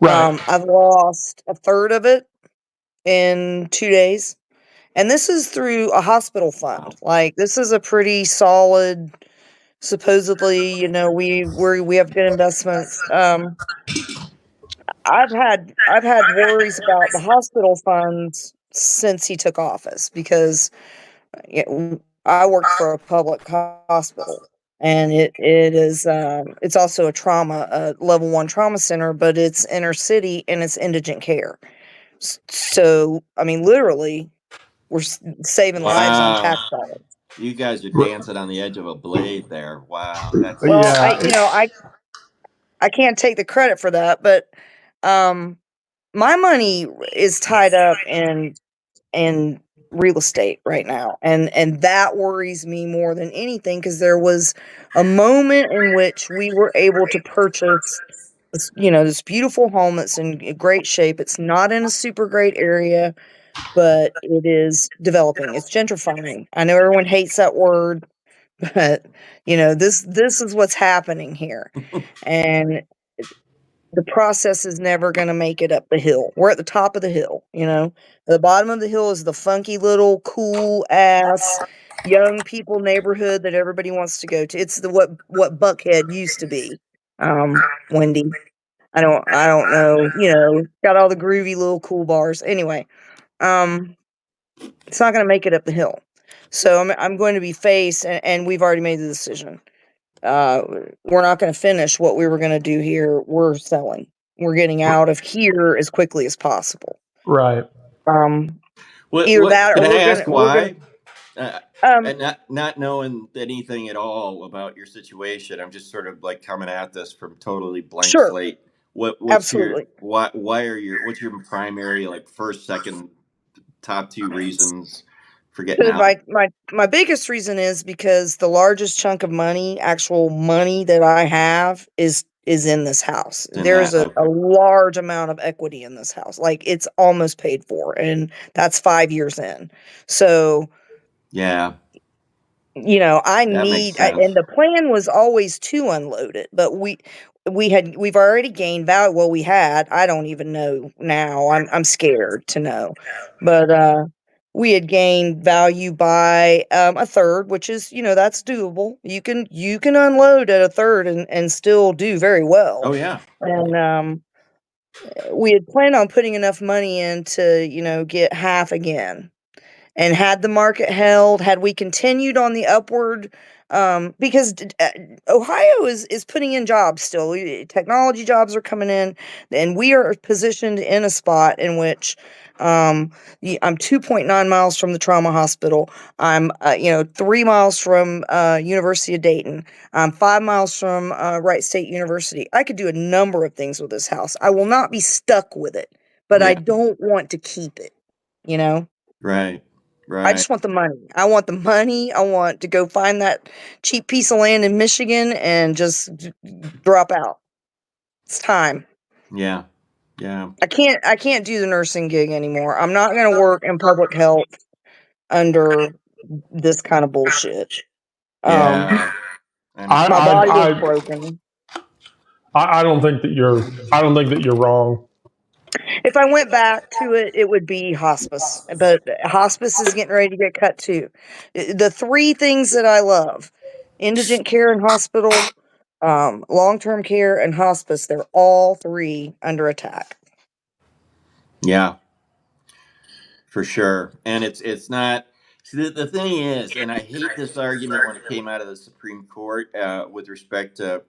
Right. I've lost a third of it in 2 days. And this is through a hospital fund. Like, this is a pretty solid, supposedly, we have good investments. I've had worries about the hospital funds since he took office because I worked for a public hospital, and it is it's also a level 1 trauma center, but it's inner city and it's indigent care. So, I mean, literally, we're saving lives on tax dollars. You guys are dancing on the edge of a blade there. Wow. That's I can't take the credit for that, but my money is tied up in real estate right now, and that worries me more than anything, because there was a moment in which we were able to purchase this beautiful home that's in great shape. It's not in a super great area, but it is developing. It's gentrifying. I know everyone hates that word, but this is what's happening here. And the process is never going to make it up the hill. We're at the top of the hill, The bottom of the hill is the funky little cool ass young people neighborhood that everybody wants to go to. It's what Buckhead used to be. Wendy. I don't know, got all the groovy little cool bars. Anyway, it's not going to make it up the hill. So I'm going to be faced, and we've already made the decision. We're not going to finish what we were going to do here. We're selling. we're getting out of here as quickly as possible. Right. Either that Can or I ask why? um And not knowing anything at all about your situation, I'm just sort of like coming at this from totally blank sure, slate. What's your absolutely. why are your what's your primary, like, first, second, top two reasons for getting So out? my biggest reason is because the largest chunk of money, actual money that I have is in this house. In There's that, a okay. large amount of equity in this house. Like, it's almost paid for, and that's 5 years in. So, Yeah, I that makes need, sense. and the plan was always to unload it, but we've already gained value. Well, we had. I don't even know now. I'm scared to know, but we had gained value by a third, which is that's doable. You can unload at a third and still do very well. Oh yeah, And we had planned on putting enough money in to get half again. And had the market held, had we continued on the upward, because Ohio is putting in jobs still. Technology jobs are coming in, and we are positioned in a spot in which I'm 2.9 miles from the trauma hospital. I'm 3 miles from University of Dayton. I'm 5 miles from Wright State University. I could do a number of things with this house. I will not be stuck with it, but I yeah, don't want to keep it. You know. right, I right, just want the money. I want the money. I want to go find that cheap piece of land in Michigan and just drop out. It's time. yeah, yeah, I can't do the nursing gig anymore. I'm not going to work in public health under this kind of bullshit. yeah. And My body is I broken. I don't think that you're wrong. If I went back to it, it would be hospice, but hospice is getting ready to get cut too. The three things that I love: indigent care and hospital, long-term care and hospice, they're all three under attack. yeah, for sure. And it's not. See, the thing is, and I hate this argument when it came out of the Supreme Court, with respect to,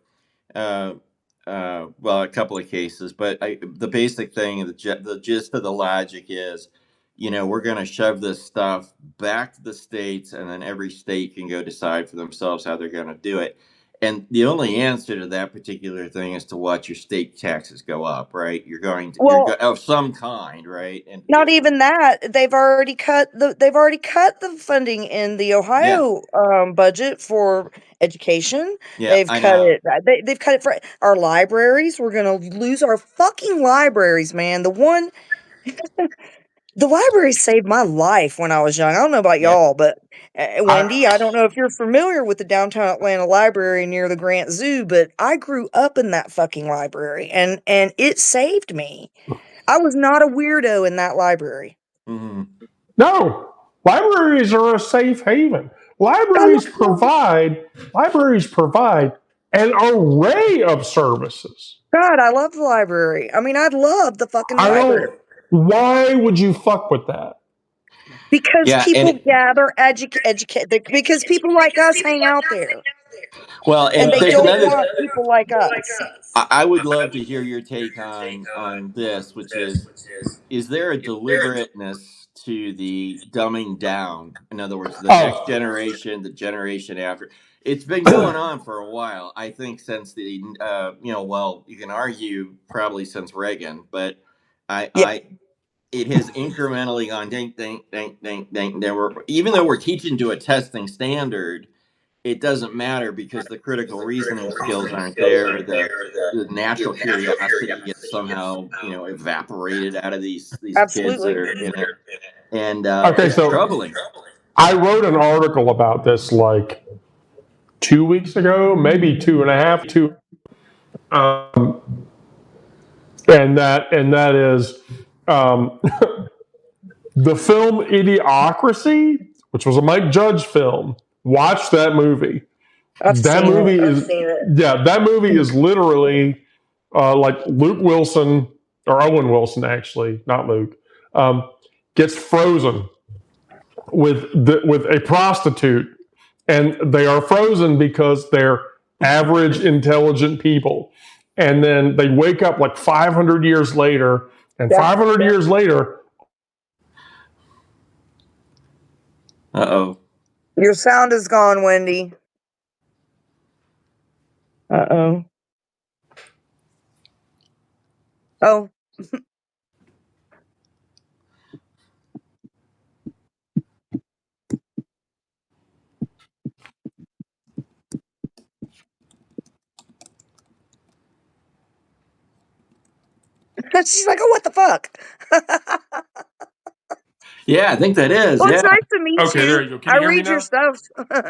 uh, well, a couple of cases, but the basic thing, the gist of the logic is, we're going to shove this stuff back to the states, and then every state can go decide for themselves how they're going to do it. And the only answer to that particular thing is to watch your state taxes go up, right? Well, Of some kind, right? And not even that. They've already cut the funding in the yeah, Ohio budget for education. yeah, They've I cut know. it. They've cut it for our libraries. We're gonna lose our fucking libraries, man. The library saved my life when I was young. I don't know about Yeah. y'all, but I Wendy, I don't know if you're familiar with the downtown Atlanta library near the Grant Zoo, but I grew up in that fucking library, and it saved me. I was not a weirdo in that library. Mhm. No, libraries are a safe haven. I Libraries provide an array of services. God, I love the library. I mean, I love the fucking I library don't. Why would you fuck with that? because Yeah, and people gather, educate, because people like us hang out there, well, and and they there's don't another. want people like us. I would love to hear your take on this, which is there a deliberateness to the dumbing down? In other words, the next Oh, generation, the generation after. It's been going on for a while. I think since the, well, you can argue probably since Reagan, but I, Yeah, I, it has incrementally gone ding, ding, ding, ding, ding. Even though we're teaching to a testing standard, it doesn't matter because the critical reasoning skills aren't there. The natural curiosity gets somehow, evaporated out of these kids that absolutely. are in it, and okay. it's So troubling. I wrote an article about this like 2 weeks ago, maybe two and a half, um, and that is um, the film Idiocracy, which was a Mike Judge film. Watch that movie. I've That seen it. movie is yeah. That movie is literally like Luke Wilson or Owen Wilson, actually, not Luke, um, gets frozen with a prostitute, and they are frozen because they're average intelligent people, and then they wake up like 500 years later, and 500 years later. Uh-oh. Your sound is gone, Wendy. Uh-oh. Oh. She's like, oh, what the fuck? Yeah, I think that is. Well, yeah. it's nice to meet you. Okay, there you go. Can I you hear me read your now? stuff.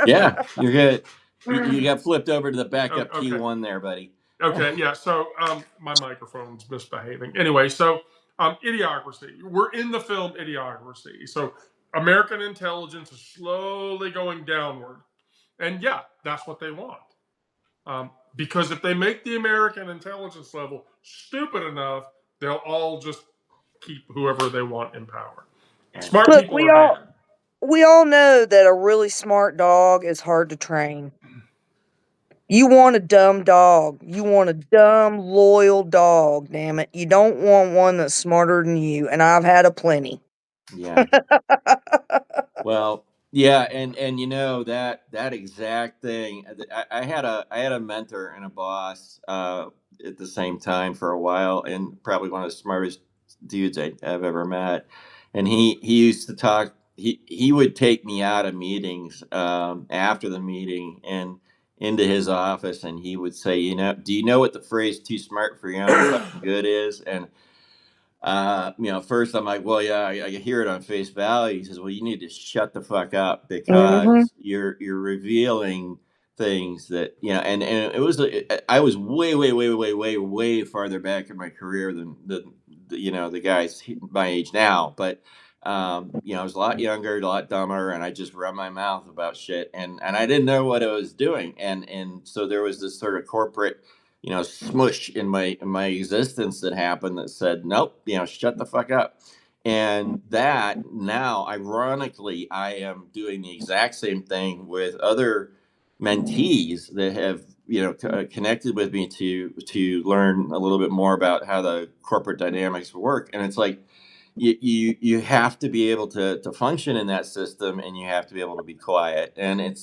Yeah, you're good. You got flipped over to the backup Okay. Q1 there, buddy. Okay, yeah. So my microphone's misbehaving. Anyway, so Idiocracy. We're in the film Idiocracy. So American intelligence is slowly going downward, and yeah, that's what they want. Because if they make the American intelligence level stupid enough, they'll all just keep whoever they want in power. Smart Look, people are bad. we all know that a really smart dog is hard to train. You want a dumb dog. You want a dumb, loyal dog, damn it. You don't want one that's smarter than you, and I've had a plenty. Yeah. Well, yeah, and you know that exact thing. I had a mentor and a boss at the same time for a while, and probably one of the smartest dudes I've ever met. And he used to talk. He would take me out of meetings after the meeting and into his office, and he would say, do you know what the phrase "too smart for your own fucking good" is? And first I'm like, well, yeah, I hear it on face value. He says, well, you need to shut the fuck up because you're revealing things that, and it was, I was way farther back in my career than the guys my age now. But, I was a lot younger, a lot dumber, and I just run my mouth about shit. And I didn't know what I was doing. And so there was this sort of corporate, smush in my existence that happened that said, nope, shut the fuck up. And that now, ironically, I am doing the exact same thing with other mentees that have, connected with me to learn a little bit more about how the corporate dynamics work. And it's like, you have to be able to function in that system, and you have to be able to be quiet. And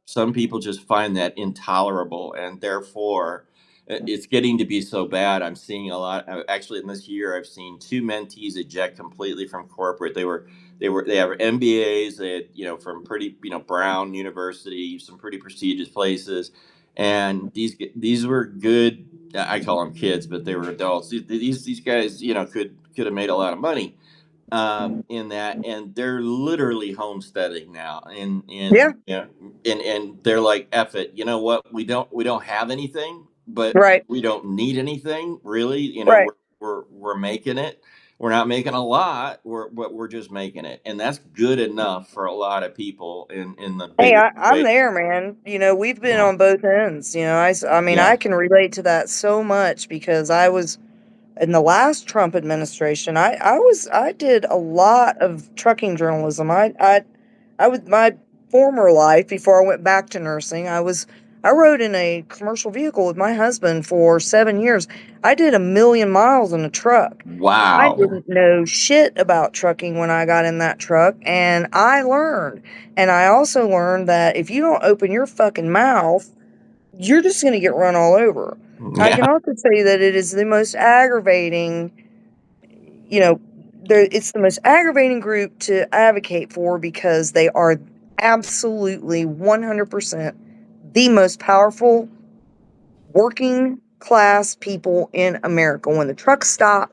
some people just find that intolerable, and therefore it's getting to be so bad. I'm seeing a lot. Actually, in this year, I've seen 2 mentees eject completely from corporate. They have MBAs. They had, from pretty, Brown University, some pretty prestigious places, and these were good. I call them kids, but they were adults. These guys, could have made a lot of money in that, and they're literally homesteading now, and they're like, F it, you know what, we don't have anything, but we don't need anything really, we're making it. We're not making a lot, but we're just making it, and that's good enough for a lot of people in the Hey, bigger I'm there, man. We've been on both ends. I can relate to that so much because I was in the last Trump administration. I did a lot of trucking journalism. I was my former life before I went back to nursing. I rode in a commercial vehicle with my husband for 7 years. I did 1,000,000 miles in a truck. I Wow. didn't know shit about trucking when I got in that truck, and I learned. And I also learned that if you don't open your fucking mouth, you're just going to get run all over. I can also tell you that it is the most aggravating, it's the most aggravating group to advocate for because they are absolutely 100% the most powerful working class people in America. When the trucks stop,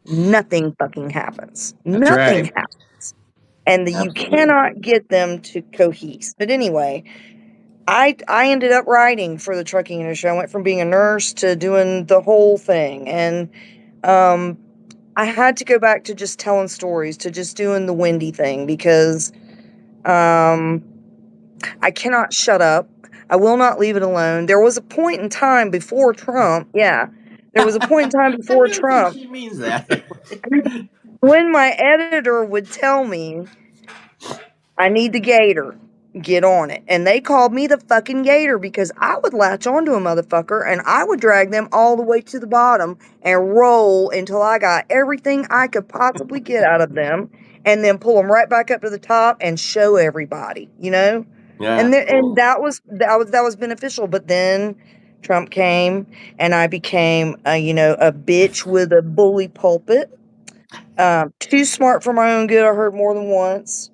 nothing fucking happens. That's Nothing right. happens. And you cannot get them to cohese. But anyway, I ended up writing for the trucking industry. I went from being a nurse to doing the whole thing. And I had to go back to just telling stories, to just doing the Wendy thing because I cannot shut up. I will not leave it alone. There was a point in time before Trump. Yeah. There was a point in time before I don't think Trump she means that. when my editor would tell me, I need the gator. get on it. And they called me the fucking gator because I would latch onto a motherfucker and I would drag them all the way to the bottom and roll until I got everything I could possibly get out of them, and then pull them right back up to the top and show everybody, you know? Yeah. And Cool. that was beneficial. But then Trump came and I became a bitch with a bully pulpit. Too smart for my own good, I heard more than once.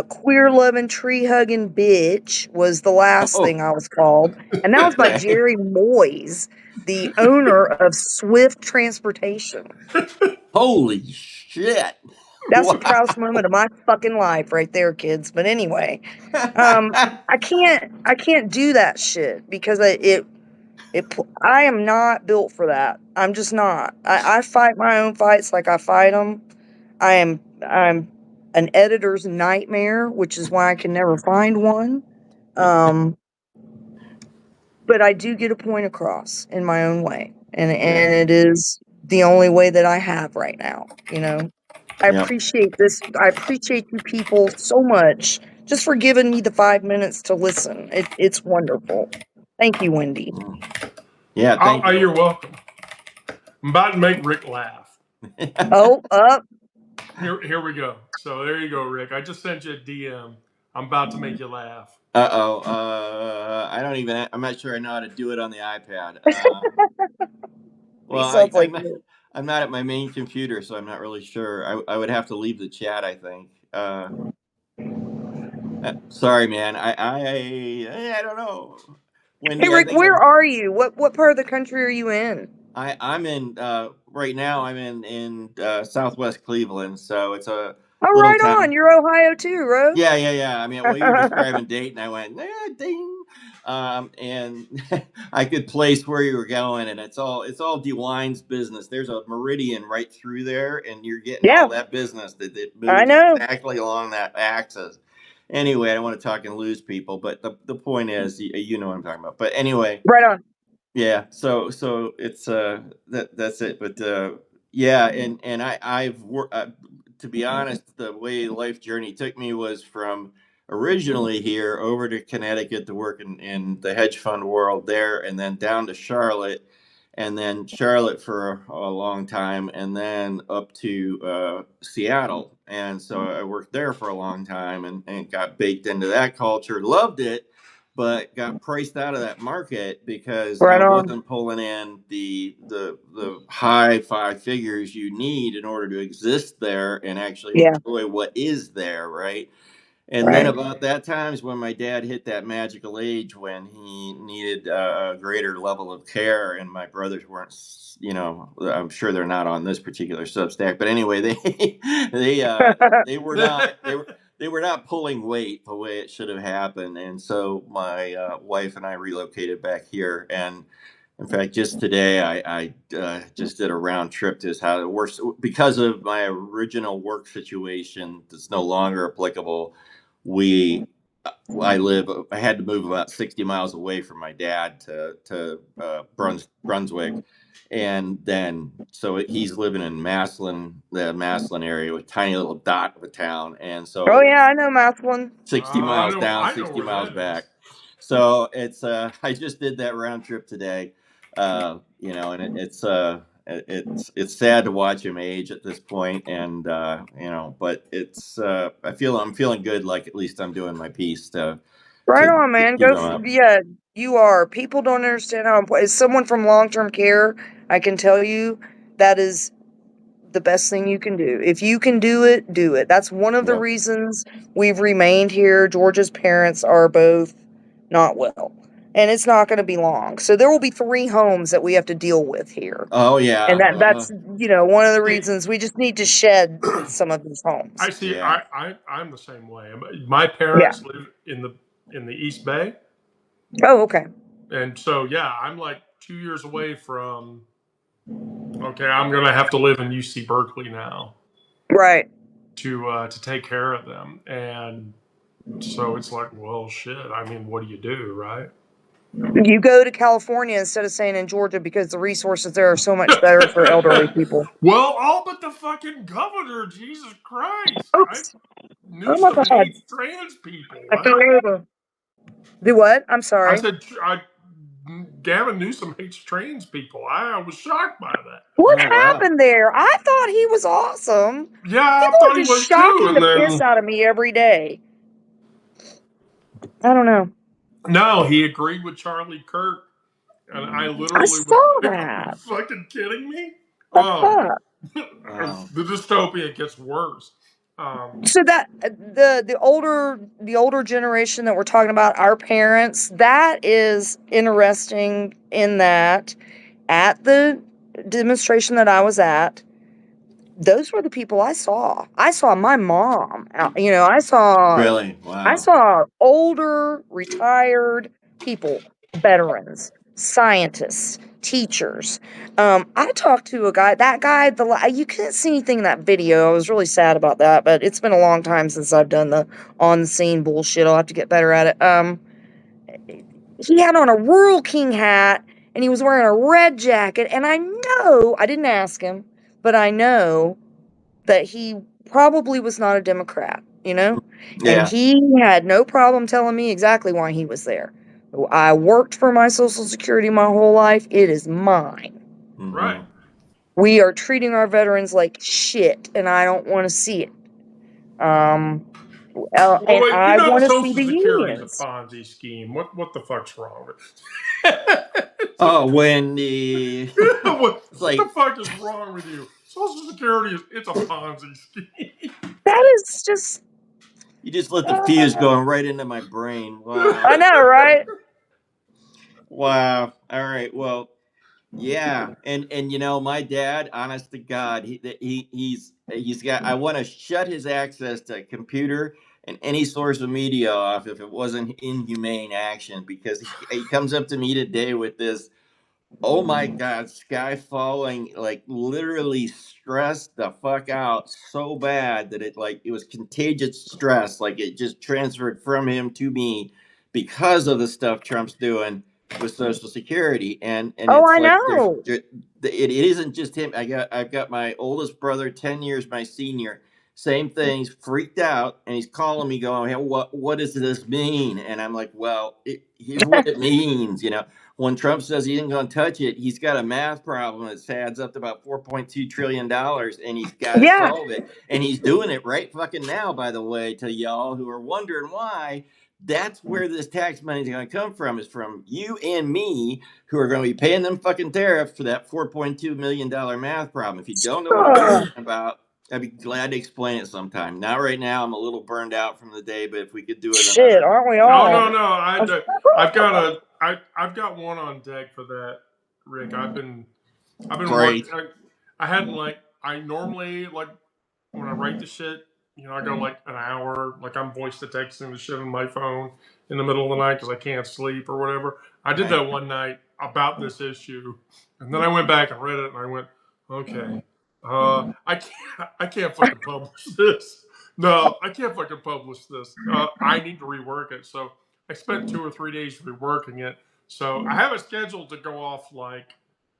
Queer loving, tree hugging bitch was the last Oh, thing I was called. And that was by okay. Jerry Moyes, the owner of Swift Transportation. Holy shit. That's the Wow. proudest moment of my fucking life right there, kids. But anyway, I can't do that shit because I am not built for that. I'm just not. I fight my own fights like I fight them. I'm an editor's nightmare, which is why I can never find one. Um, but I do get a point across in my own way, and Yeah. it is the only way that I have right now. I Yep. appreciate this. I appreciate you people so much just for giving me the 5 minutes to listen. It's wonderful. Thank you, Wendy. Yeah. Thank you. You're welcome. I'm about to make Rick laugh. Oh, up. Here we go. So there you go, Rick. I just sent you a DM. I'm about to make you laugh. Uh-oh. I'm not sure I know how to do it on the iPad. He Well, sounds like you. I'm not at my main computer, so I'm not really sure. I would have to leave the chat, I think. Sorry, man. I don't know. Hey, Wendy, I Rick, think where are you? What part of the country are you in? I'm in right now. I'm in Southwest Cleveland, so it's a Oh, little right on. town. You're Ohio too, Ro. Yeah. I mean, well, you were describing Dayton. I went, Dayton, and I could place where you were going, and it's all DeWine's business. There's a meridian right through there, and you're getting Yeah, all that business that I moves know. exactly along that axis. Anyway, I don't want to talk and lose people, but the point is, you know what I'm talking about. But anyway, Right on. yeah, so it's that's it. But yeah, and I've worked. To be honest, the way life journey took me was from originally here over to Connecticut to work in the hedge fund world there, and then down to Charlotte, and then Charlotte for a long time, and then up to Seattle. And so I worked there for a long time, and got baked into that culture, loved it, but got priced out of that market because I Right on. wasn't pulling in the high five figures you need in order to exist there and actually Yeah, enjoy what is there, right? And then right. about that time is when my dad hit that magical age when he needed a greater level of care, and my brothers weren't. I'm sure they're not on this particular Substack, but anyway, they were not they were not pulling weight the way it should have happened, and so my wife and I relocated back here. And in fact, just today, I just did a round trip to his house. It works because of my original work situation that's no longer applicable. We I had to move about 60 miles away from my dad to Brunswick, and then so he's living in Maslin, the Maslin area, with tiny little dot of a town, and Oh so yeah, I know Maslin. 60 miles down, I know 60 where miles that back. is. So it's I just did that round trip today, and it's sad to watch him age at this point, and but I'm feeling good, like at least I'm doing my piece Right to on, man. keep Go him for up. yeah. You are. People don't understand how important. As someone from long-term care, I can tell you that is the best thing you can do. If you can do it, do it. That's one of the Yep. reasons we've remained here. George's parents are both not well, and it's not going to be long. So there will be 3 homes that we have to deal with here. Oh yeah. And that's one of the See, reasons we just need to shed some of these I homes. see. Yeah. I'm the same way. My Yeah. parents live in the East Bay, Oh, okay. and so yeah, I'm like 2 years away from. Okay, I'm gonna have to live in UC Berkeley now Right. to take care of them, and so it's like, well, shit. I mean, what do you do, right? You go to California instead of staying in Georgia because the resources there are so much better for elderly people. Well, all but the fucking governor, Jesus Christ. Oops. Oh my Newsom God. hates trans people. I fell over. Do what? I'm sorry. I said, Gavin Newsom hates trans people. I was shocked by that. What happened there? I thought he was awesome. Yeah, I People thought are he just was too. shocking And the piss out of me every day. I don't know. No, he agreed with Charlie Kirk. And I literally saw was like, that. are you fucking kidding me? Wow. The dystopia gets worse. So that the older generation that we're talking about, our parents, that is interesting in that at the demonstration that I was at, those were the people I saw. I saw my mom. I saw Really? Wow. I saw older, retired people, veterans, scientists, teachers. I talked to a guy. That guy, you couldn't see anything in that video. I was really sad about that, but it's been a long time since I've done the on-scene bullshit. I'll have to get better at it. He had on a Rural King hat, and he was wearing a red jacket. And I didn't ask him, but I know that he probably was not a Democrat, Yeah. And he had no problem telling me exactly why he was there. I worked for my Social Security my whole life. It is mine. Right. We are treating our veterans like shit, and I don't want to see it. And I want to see Social the Security is unions. a Ponzi scheme. What the fuck's wrong with it? Wendy. what the fuck is wrong with you? Social Security it's a Ponzi scheme. That is just... You just let the fuse going right into my brain. Wow. I know, right? Wow. All right. Well, yeah. And my dad, honest to God, he's got, I want to shut his access to a computer and any source of media off if it wasn't inhumane action, because he comes up to me today with this, oh my God, sky falling, like literally stressed the fuck out so bad that it was contagious stress. Like it just transferred from him to me because of the stuff Trump's doing with Social Security. And Oh, it's I like, know. it isn't just him. I've got my oldest brother, 10 years my senior, same things, freaked out, and he's calling me going, hey, what does this mean? And I'm like, well, here's what it means. When Trump says he isn't going to touch it, he's got a math problem that adds up to about $4.2 trillion, and he's got to solve it. And he's doing it right fucking now, by the way, to y'all who are wondering why. That's where this tax money is going to come from, is from you and me, who are going to be paying them fucking tariffs for that $4.2 million math problem. If you don't know what I'm talking about, I'd be glad to explain it sometime. Not right now. I'm a little burned out from the day, but if we could do it. Shit, aren't we all? No. I've got one on deck for that, Rick. I've been Great. I hadn't I normally when I write the shit, I go an hour. I'm voice to texting the shit on my phone in the middle of the night because I can't sleep or whatever. I did that one night about this issue, and then I went back and read it, and I went, okay, I can't fucking publish this. No, I can't fucking publish this. I need to rework it. So I spent 2 or 3 days reworking it. So I have it scheduled to go off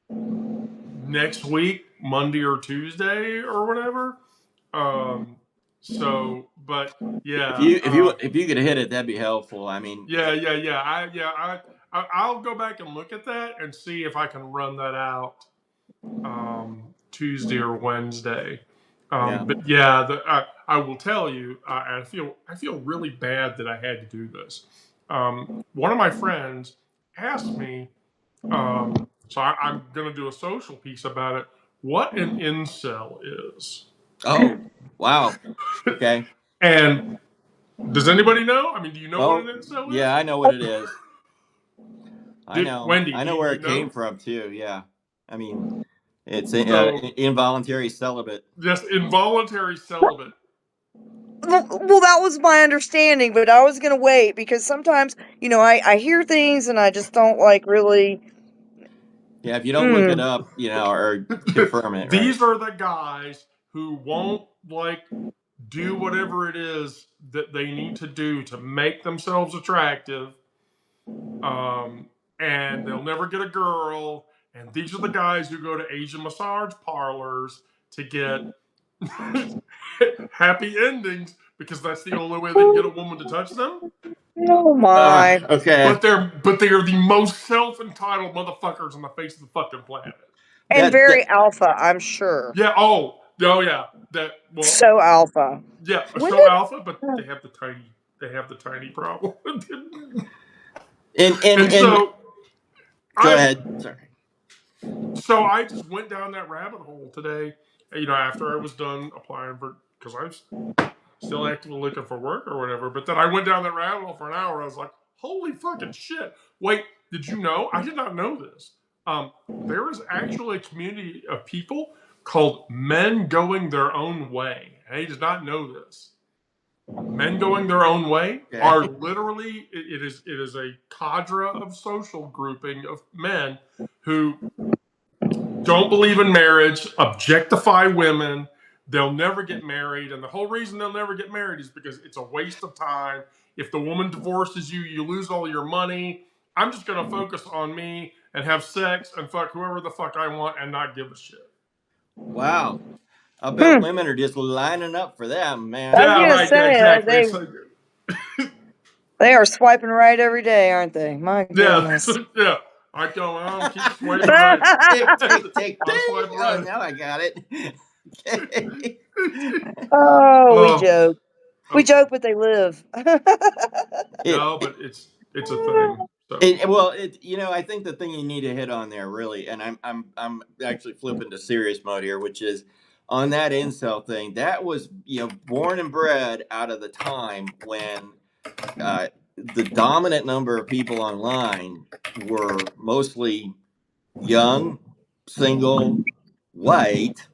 next week, Monday or Tuesday or whatever. But yeah. If you could hit it, that'd be helpful. I mean. Yeah. I'll go back and look at that and see if I can run that out Tuesday or Wednesday. But yeah, I will tell you, I feel really bad that I had to do this. One of my friends asked me, so I'm going to do a social piece about it, what an incel is. Oh, wow. Okay. And does anybody know? I mean, do you know what an incel is? Yeah, I know what it is. I know. Wendy, I know where it came from too. Yeah. I mean, it's involuntary celibate. Yes, involuntary celibate. Well, that was my understanding, but I was going to wait because sometimes, I hear things and I just don't really. Yeah, if you don't look it up, or confirm it. These are the guys who won't do whatever it is that they need to do to make themselves attractive. and they'll never get a girl. And these are the guys who go to Asian massage parlors to get happy endings because that's the only way they can get a woman to touch them. Oh my. Okay. But they are the most self-entitled motherfuckers on the face of the fucking planet. And very alpha, I'm sure. Yeah. Oh yeah. So alpha. Yeah. So alpha, but they have the tiny problem. And so go ahead. Sorry. So I just went down that rabbit hole today, after I was done applying because I was still actively looking for work or whatever. But then I went down that rabbit hole for an hour. I was like, holy fucking shit. Wait, did you know? I did not know this. There is actually a community of people called Men Going Their Own Way. I did not know this. Men Going Their Own Way are literally, it is a cadre of social grouping of men who don't believe in marriage, objectify women, they'll never get married. And the whole reason they'll never get married is because it's a waste of time. If the woman divorces you, you lose all your money. I'm just going to focus on me and have sex and fuck whoever the fuck I want and not give a shit. Wow. I bet women are just lining up for them, man. Yeah, right. Exactly. They are swiping right every day, aren't they? My goodness. Yeah. I keep swiping right. Take. Oh, now I got it. Okay. We joke. We joke, but they live. No, but it's a thing. So. I think the thing you need to hit on there really, and I'm actually flipping to serious mode here, which is on that incel thing. That was born and bred out of the time when the dominant number of people online were mostly young, single, white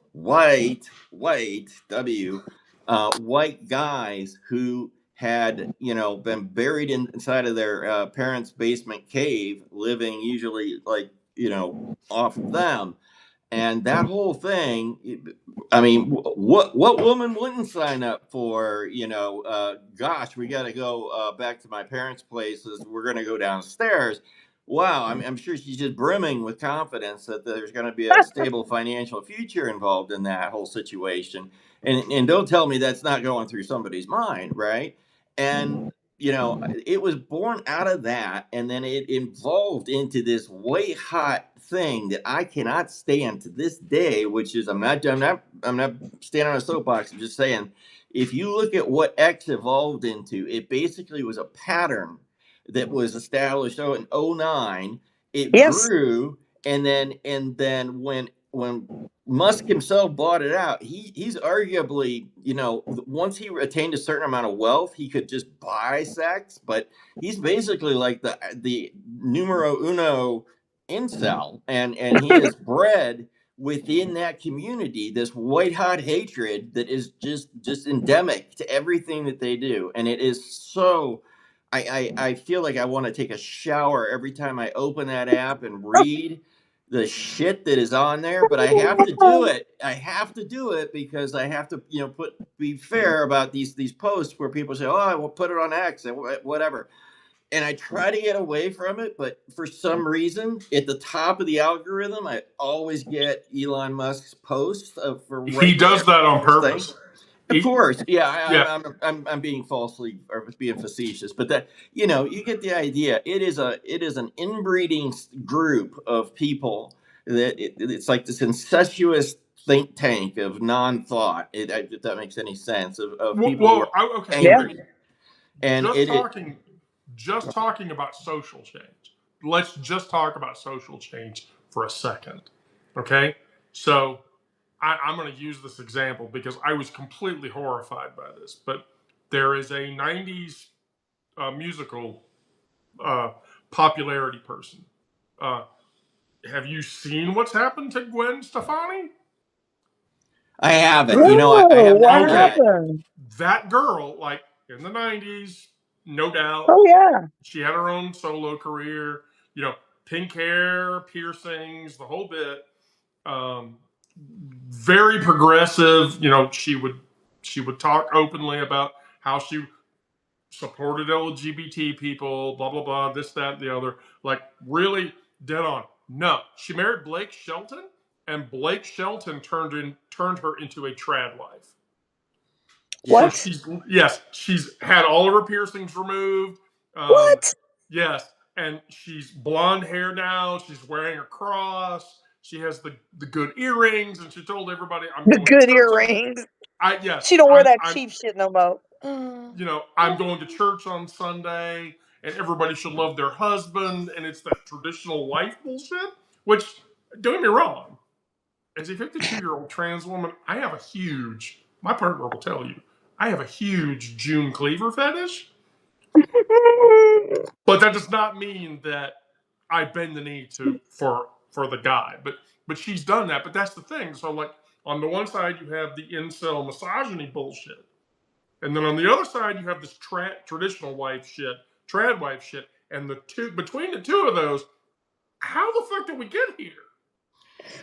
guys who had been buried inside of their parents' basement cave, living usually off of them. And that whole thing, I mean, what woman wouldn't sign up for, gosh, we got to go back to my parents' places. We're going to go downstairs. Wow, I'm sure she's just brimming with confidence that there's going to be a stable financial future involved in that whole situation. And don't tell me that's not going through somebody's mind, right? And it was born out of that, and then it evolved into this white hot thing that I cannot stand to this day. Which is, I'm not standing on a soapbox. I'm just saying, if you look at what X evolved into, it basically was a pattern that was established in 2009. It grew, and then when Musk himself bought it out, he's arguably, once he attained a certain amount of wealth, he could just buy sex, but he's basically like the numero uno incel, and he is bred within that community this white hot hatred that is just endemic to everything that they do. And it is so, I feel like I want to take a shower every time I open that app and read the shit that is on there, but I have to do it. I have to do it because I have to, be fair about these posts where people say, "Oh, I will put it on X," and whatever. And I try to get away from it, but for some reason, at the top of the algorithm, I always get Elon Musk's posts he does that on purpose. Of course, yeah. I'm being falsely or being facetious, but that you get the idea. It is an inbreeding group of people that it's like this incestuous think tank of non-thought. If that makes any sense, of people who are angry. Yeah. And just talking about social change. Let's just talk about social change for a second, okay? So I'm going to use this example because I was completely horrified by this. But there is a 90s musical popularity person. Have you seen what's happened to Gwen Stefani? I haven't. I have not yet. That girl, like in the 90s, no doubt. Oh, yeah. She had her own solo career, pink hair, piercings, the whole bit. Very progressive. She would talk openly about how she supported LGBT people, blah, blah, blah, this, that, and the other. Like, really dead on. No. She married Blake Shelton, and Blake Shelton turned her into a trad wife. What? So she's had all of her piercings removed. What? Yes, and she's blonde hair now. She's wearing a cross. She has the good earrings, and she told everybody, "I'm The going to good church on." earrings. Yes, She don't wear that I'm cheap shit no more. I'm going to church on Sunday, and everybody should love their husband, and it's that traditional wife bullshit. Which, don't get me wrong, as a 52-year-old trans woman, I have a huge. My partner will tell you, I have a huge June Cleaver fetish. But that does not mean that I bend the knee for the guy. But she's done that. But that's the thing. So like on the one side you have the incel misogyny bullshit, and then on the other side you have this traditional wife shit, trad wife shit, and between the two of those, how the fuck did we get here?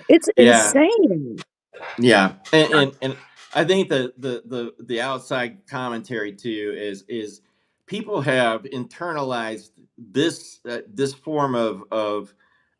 It's Yeah. insane. Yeah, and I think the outside commentary too is people have internalized this form of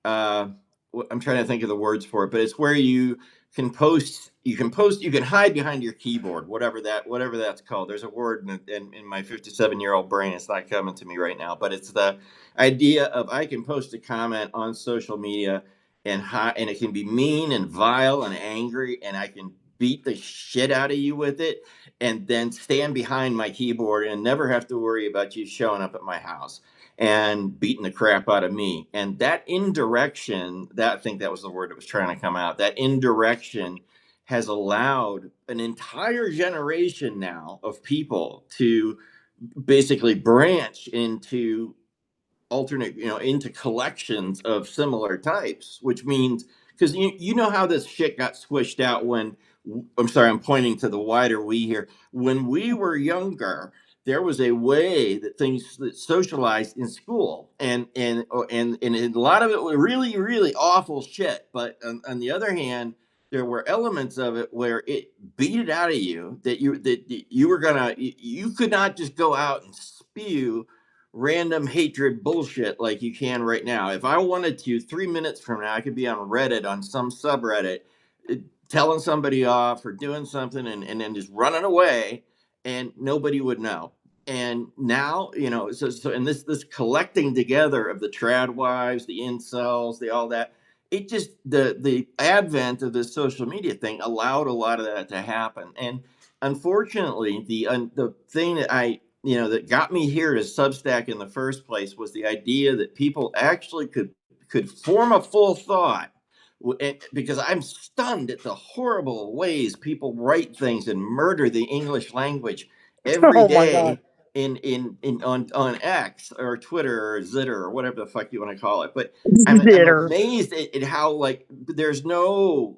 I'm trying to think of the words for it, but it's where you can hide behind your keyboard, whatever that's called. There's a word in my 57-year-old brain. It's not coming to me right now, but it's the idea of I can post a comment on social media and it can be mean and vile and angry, and I can beat the shit out of you with it, and then stand behind my keyboard and never have to worry about you showing up at my house and beating the crap out of me. And that indirection, I think that was the word that was trying to come out, that indirection has allowed an entire generation now of people to basically branch into alternate, into collections of similar types, which means, because you know how this shit got squished out when, I'm sorry, I'm pointing to the wider we here. When we were younger, there was a way that things that socialized in school, and a lot of it was really, really awful shit. But on the other hand, there were elements of it where it beat it out of you that you were gonna, you could not just go out and spew random hatred bullshit like you can right now. If I wanted to, 3 minutes from now, I could be on Reddit, on some subreddit, telling somebody off or doing something and then just running away, and nobody would know. And now, so and this collecting together of the trad wives, the incels, the all that, it just, the advent of this social media thing allowed a lot of that to happen. And unfortunately, the thing that that got me here to Substack in the first place was the idea that people actually could form a full thought, because I'm stunned at the horrible ways people write things and murder the English language every Oh my God. day on X or Twitter or Zitter or whatever the fuck you want to call it. But I'm Zitter. amazed at how, like, there's no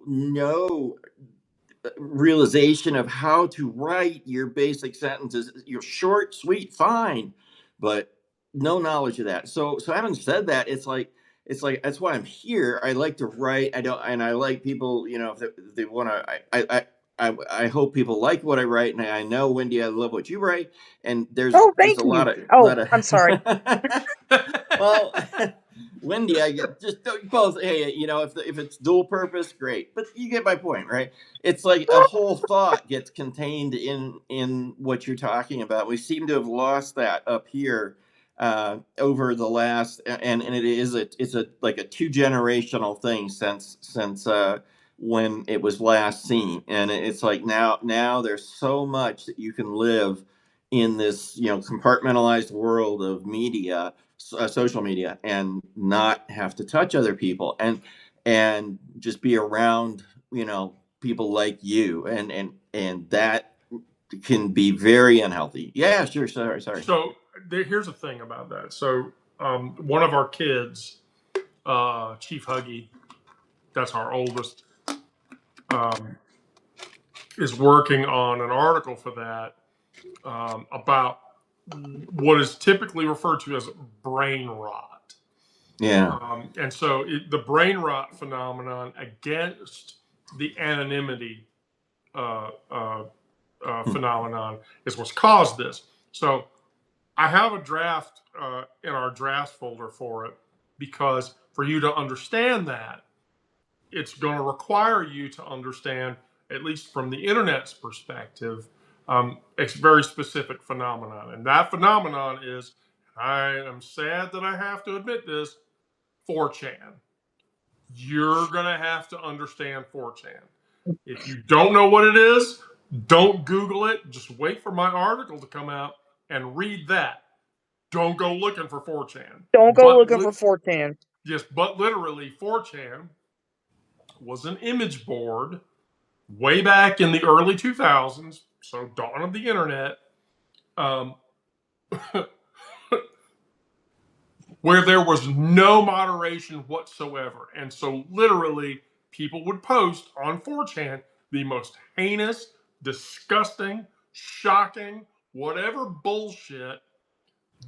realization of how to write your basic sentences. You're short, sweet, fine, but no knowledge of that. So having said that, it's like that's why I'm here. I like to write. I like people, if they want to. I hope people like what I write, and I know, Wendy, I love what you write. And there's Thank a you. lot of. I'm sorry. Well, Wendy, I get just both. Hey, if it's dual purpose, great. But you get my point, right? It's like a whole thought gets contained in what you're talking about. We seem to have lost that up here over the last, and it's like a 2-generational thing since when it was last seen. And it's like now there's so much that you can live in this compartmentalized world of media, social media, and not have to touch other people and just be around people like you, and that can be very unhealthy. Yeah, sure. Sorry. So here's the thing about that. So one of our kids, Chief Huggy, that's our oldest, is working on an article for that about what is typically referred to as brain rot. Yeah. And so the brain rot phenomenon against the anonymity phenomenon is what's caused this. So I have a draft in our drafts folder for it, because for you to understand that, it's going to require you to understand, at least from the internet's perspective, a very specific phenomenon. And that phenomenon is, I am sad that I have to admit this, 4chan. You're going to have to understand 4chan. If you don't know what it is, don't Google it. Just wait for my article to come out and read that. Don't go looking for 4chan. Don't go looking for 4chan. Yes, but literally, 4chan was an image board way back in the early 2000s, so dawn of the internet, where there was no moderation whatsoever. And so literally, people would post on 4chan the most heinous, disgusting, shocking, whatever bullshit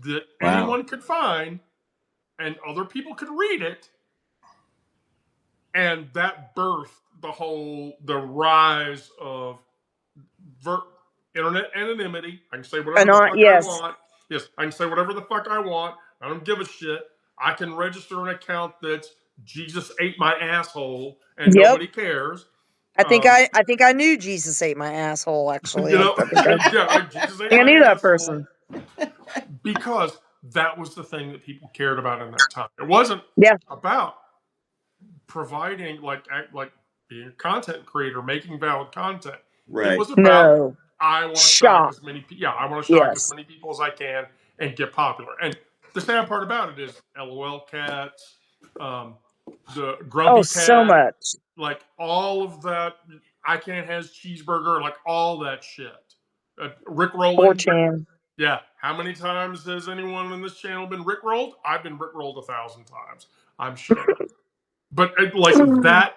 that anyone could find, and other people could read it. And that birthed the rise of internet anonymity. I can say whatever the fuck I want. Yes, I can say whatever the fuck I want. I don't give a shit. I can register an account that's Jesus ate my asshole, and nobody cares. I think I knew Jesus ate my asshole. Actually, Jesus ate I knew that person, because that was the thing that people cared about in that time. It wasn't about providing like being a content creator, making valid content. Right. It was about I want to shock as many people. Yeah, I want to shock as many people as I can and get popular. And the sad part about it is LOL cats, the grumpy cat, so much. Like all of that. I can't has cheeseburger, like all that shit. Rick rolling. 4chan. Yeah. How many times has anyone on this channel been rickrolled? I've been rickrolled 1,000 times. I'm sure. But like that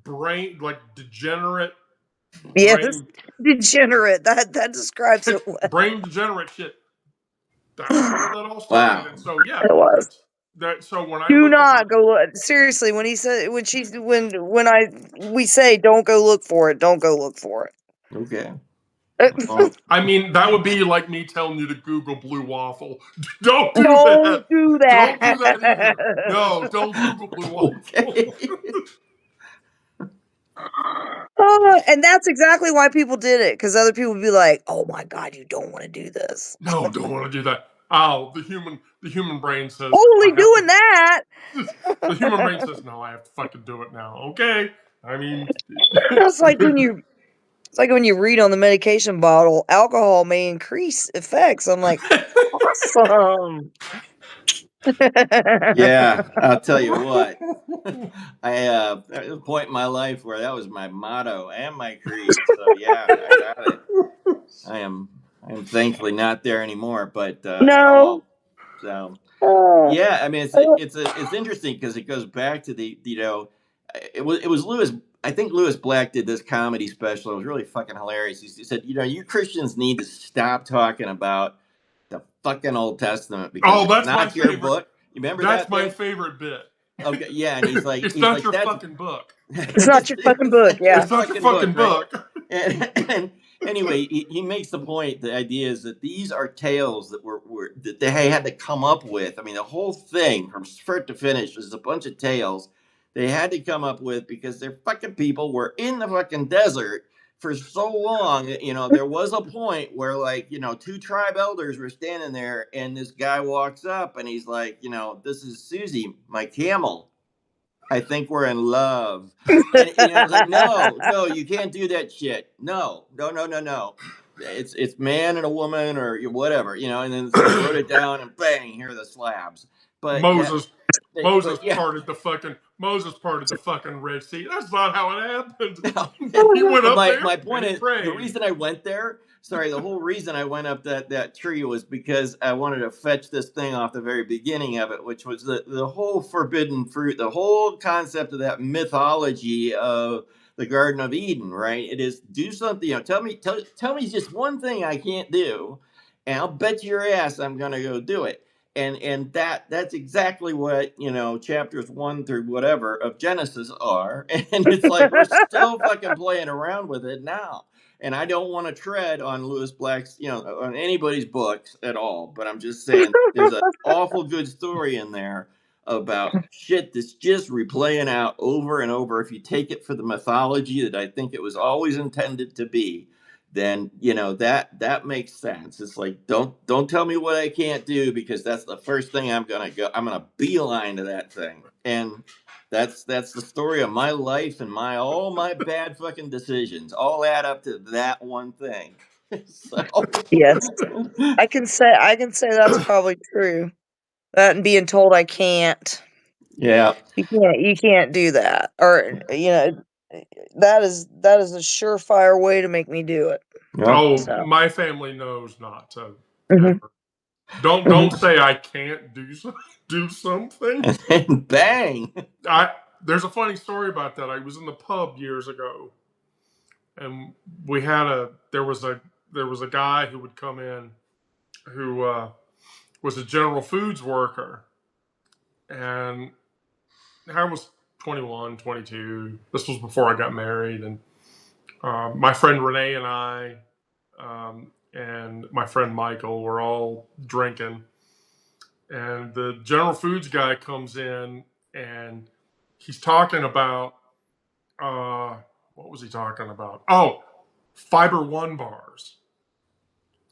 brain, like degenerate. Yes, degenerate. That describes it well. Brain degenerate shit. That's where that all started. Wow. And so it was. So when I do not go look. Seriously, when we say don't go look for it, don't go look for it. Okay. I mean, that would be like me telling you to Google blue waffle. Don't do that. Don't do that either. No, don't Google blue waffle. Okay. And that's exactly why people did it, because other people would be like, "Oh my God, you don't want to do this." No, don't want to do that. Oh, the human brain says, "Only doing that." The human brain says, "No, I have to fucking do it now." Okay, I mean, it's like when you read on the medication bottle, alcohol may increase effects. I'm like, awesome. Yeah, I'll tell you what. There was a point in my life where that was my motto and my creed. So yeah, I got it. I am thankfully not there anymore, but no. So yeah, I mean it's interesting because it goes back to the it was Lewis. I think Lewis Black did this comedy special. It was really fucking hilarious. He said, you Christians need to stop talking about the fucking Old Testament because that's not your book. You remember that's my favorite bit. Okay, yeah, and he's like, it's not your fucking book. It's not your fucking book. Yeah, it's not your fucking book. Right? And anyway, he makes the point. The idea is that these are tales that that they had to come up with. I mean, the whole thing from start to finish was a bunch of tales they had to come up with because their fucking people were in the fucking desert for so long. There was a point where two tribe elders were standing there and this guy walks up and he's like, this is Susie, my camel. I think we're in love. And I was like, no, you can't do that shit. No. It's man and a woman or whatever, and then they wrote it down and bang, here are the slabs. But Moses parted the fucking Red Sea. That's not how it happened. No. He went up there. My point is, the reason I went there, the whole reason I went up that tree was because I wanted to fetch this thing off the very beginning of it, which was the whole forbidden fruit, the whole concept of that mythology of the Garden of Eden, right? It is do something, tell me just one thing I can't do, and I'll bet your ass I'm going to go do it. And that's exactly what, chapters 1 through whatever of Genesis are. And it's like, we're still fucking playing around with it now. And I don't want to tread on Lewis Black's, on anybody's books at all. But I'm just saying, there's an awful good story in there about shit that's just replaying out over and over. If you take it for the mythology that I think it was always intended to be, then that makes sense. It's like, don't tell me what I can't do, because that's the first thing I'm gonna beeline to that thing. And that's the story of my life, and all my bad fucking decisions all add up to that one thing. So Yes, I can say that's probably true. That and being told I can't. yeah. You can't do that, or that is a surefire way to make me do it. Oh, So. my family knows not to Mhm. ever. Don't say I can't do something. And bang. There's a funny story about that. I was in the pub years ago, and there was a guy who would come in who was a General Foods worker, and I was 21, 22. This was before I got married, and my friend Renee and I and my friend Michael were all drinking, and the General Foods guy comes in, and he's talking about what was he talking about? Oh, Fiber One bars.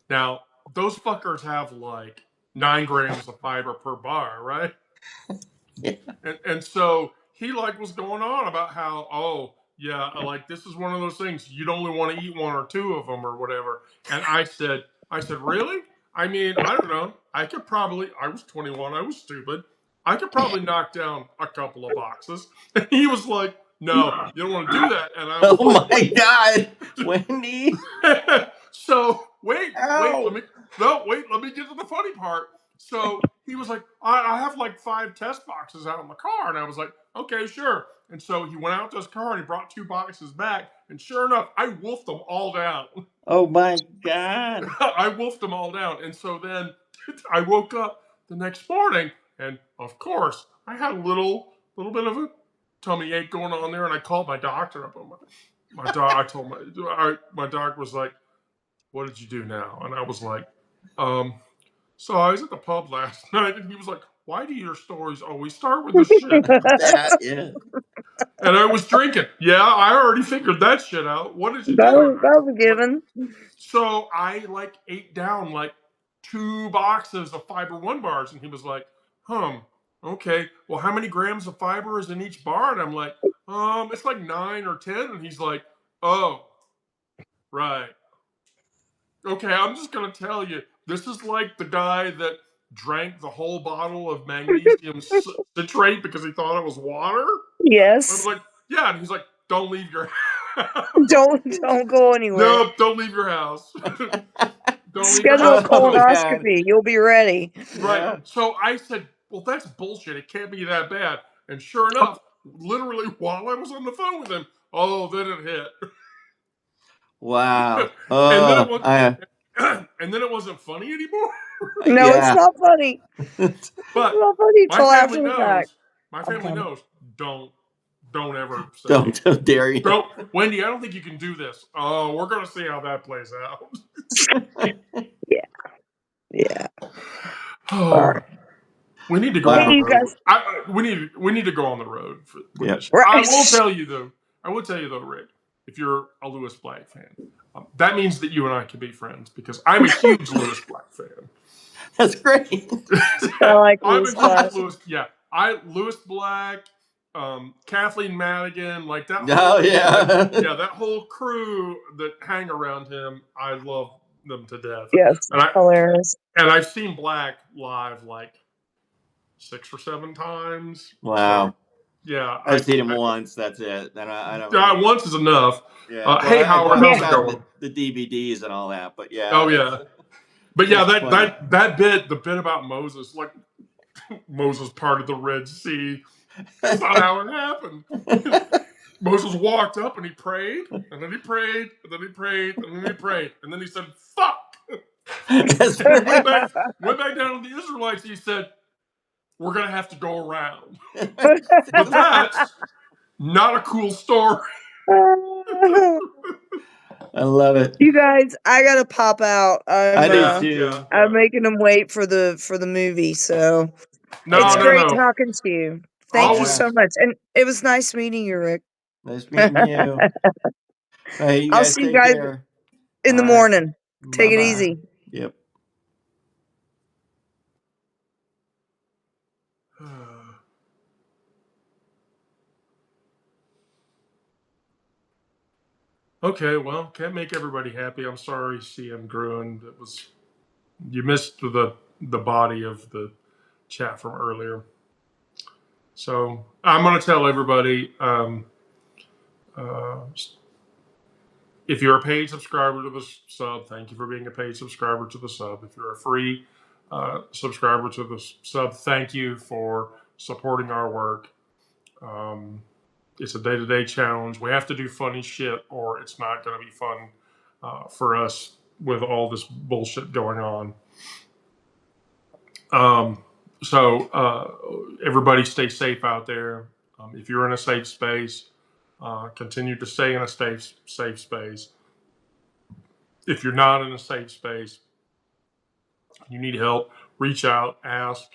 Now those fuckers have like 9 grams of fiber per bar, right? Yeah. And so he like was going on about how, oh yeah, like this is one of those things you'd only want to eat 1 or 2 of them or whatever. And I said really? I mean, I don't know. I was 21. I was stupid. I could probably knock down a couple of boxes. And he was like, no, you don't want to do that. And I was Oh my God, Wendy. So wait, Ow. let me get to the funny part. So he was like, I have like 5 test boxes out in the car. And I was like, okay, sure. And so he went out to his car and he brought 2 boxes back. And sure enough, I wolfed them all down. Oh my God. I wolfed them all down. And so then I woke up the next morning, and of course, I had a little bit of a tummy ache going on there. And I called my doctor up. My doc, I told my doctor was like, what did you do now? And I was like, so I was at the pub last night, and he was like, why do your stories always start with this shit? Yeah. And I was drinking. Yeah, I already figured that shit out. What did you That do? was a given. So I like ate down like 2 boxes of Fiber One bars, and he was like, okay, well, how many grams of fiber is in each bar? And I'm like, it's like 9 or 10. And he's like, oh, right. Okay, I'm just gonna tell you, this is like the guy that drank the whole bottle of magnesium citrate because he thought it was water. Yes. I was like, yeah, and he's like, don't leave your house. Don't go anywhere. No, don't leave your house. Don't Schedule a Oh my God. colonoscopy. You'll be ready. Right. Yeah. So I said, well, that's bullshit. It can't be that bad. And sure enough, literally while I was on the phone with him, then it hit. Wow. And then it wasn't funny anymore. No, Yeah. it's not funny. But It's not funny my till after family the fact. knows. My family Okay. knows. Don't ever say. Don't dare you. Don't, Wendy. I don't think you can do this. Oh, we're gonna see how that plays out. Yeah. Oh, Sorry. we need to go Wow. on the Hey, you road. guys. We need to go on the road with Yep. this. Right. I will tell you though, Rick, if you're a Lewis Black fan, that means that you and I can be friends because I'm a huge Lewis Black fan. That's great. I like I'm Lewis a Black. huge Lewis. Yeah, Lewis Black, Kathleen Madigan, like that. Oh, yeah. Yeah, that whole crew that hang around him. I love them to death. Yes, And hilarious. And I've seen Black live like 6 or 7 times. Wow. So, yeah, I've seen him once. That's it. And I don't. Once is enough. Yeah. Hey, Howard, how's it going? The DVDs and all that, but yeah. Oh yeah, but yeah, funny. the bit about Moses, like Moses parted the Red Sea. That's not how it happened. Moses walked up and he prayed, and then he prayed, and then he prayed, and then he prayed, and then he said, "Fuck." That's went right. back down to the Israelites. He said, "We're gonna have to go around." But that's not a cool story. I love it. You guys, I gotta pop out. I do too. Yeah. I'm making them wait for the movie. So it's No. great talking to you. Thank you Always. so much, and it was nice meeting you, Rick. Nice meeting you. Hey, you I'll guys see you take guys care. in the All right. morning. Take it Bye-bye. easy. Yep. Okay, well, can't make everybody happy. I'm sorry, CM Gruen. You missed the body of the chat from earlier. So I'm going to tell everybody, if you're a paid subscriber to the sub, thank you for being a paid subscriber to the sub. If you're a free subscriber to the sub, thank you for supporting our work. It's a day-to-day challenge. We have to do funny shit, or it's not going to be fun for us with all this bullshit going on. So everybody stay safe out there. If you're in a safe space, continue to stay in a safe space. If you're not in a safe space, you need help, reach out, ask.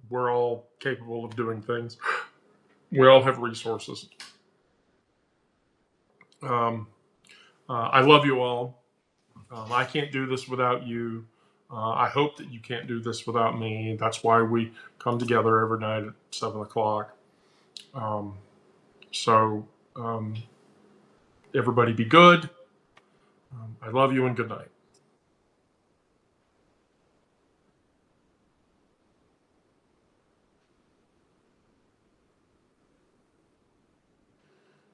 We're all capable of doing things. We all have resources. I love you all. I can't do this without you. I hope that you can't do this without me. That's why we come together every night at 7 o'clock. So everybody be good. I love you and good night.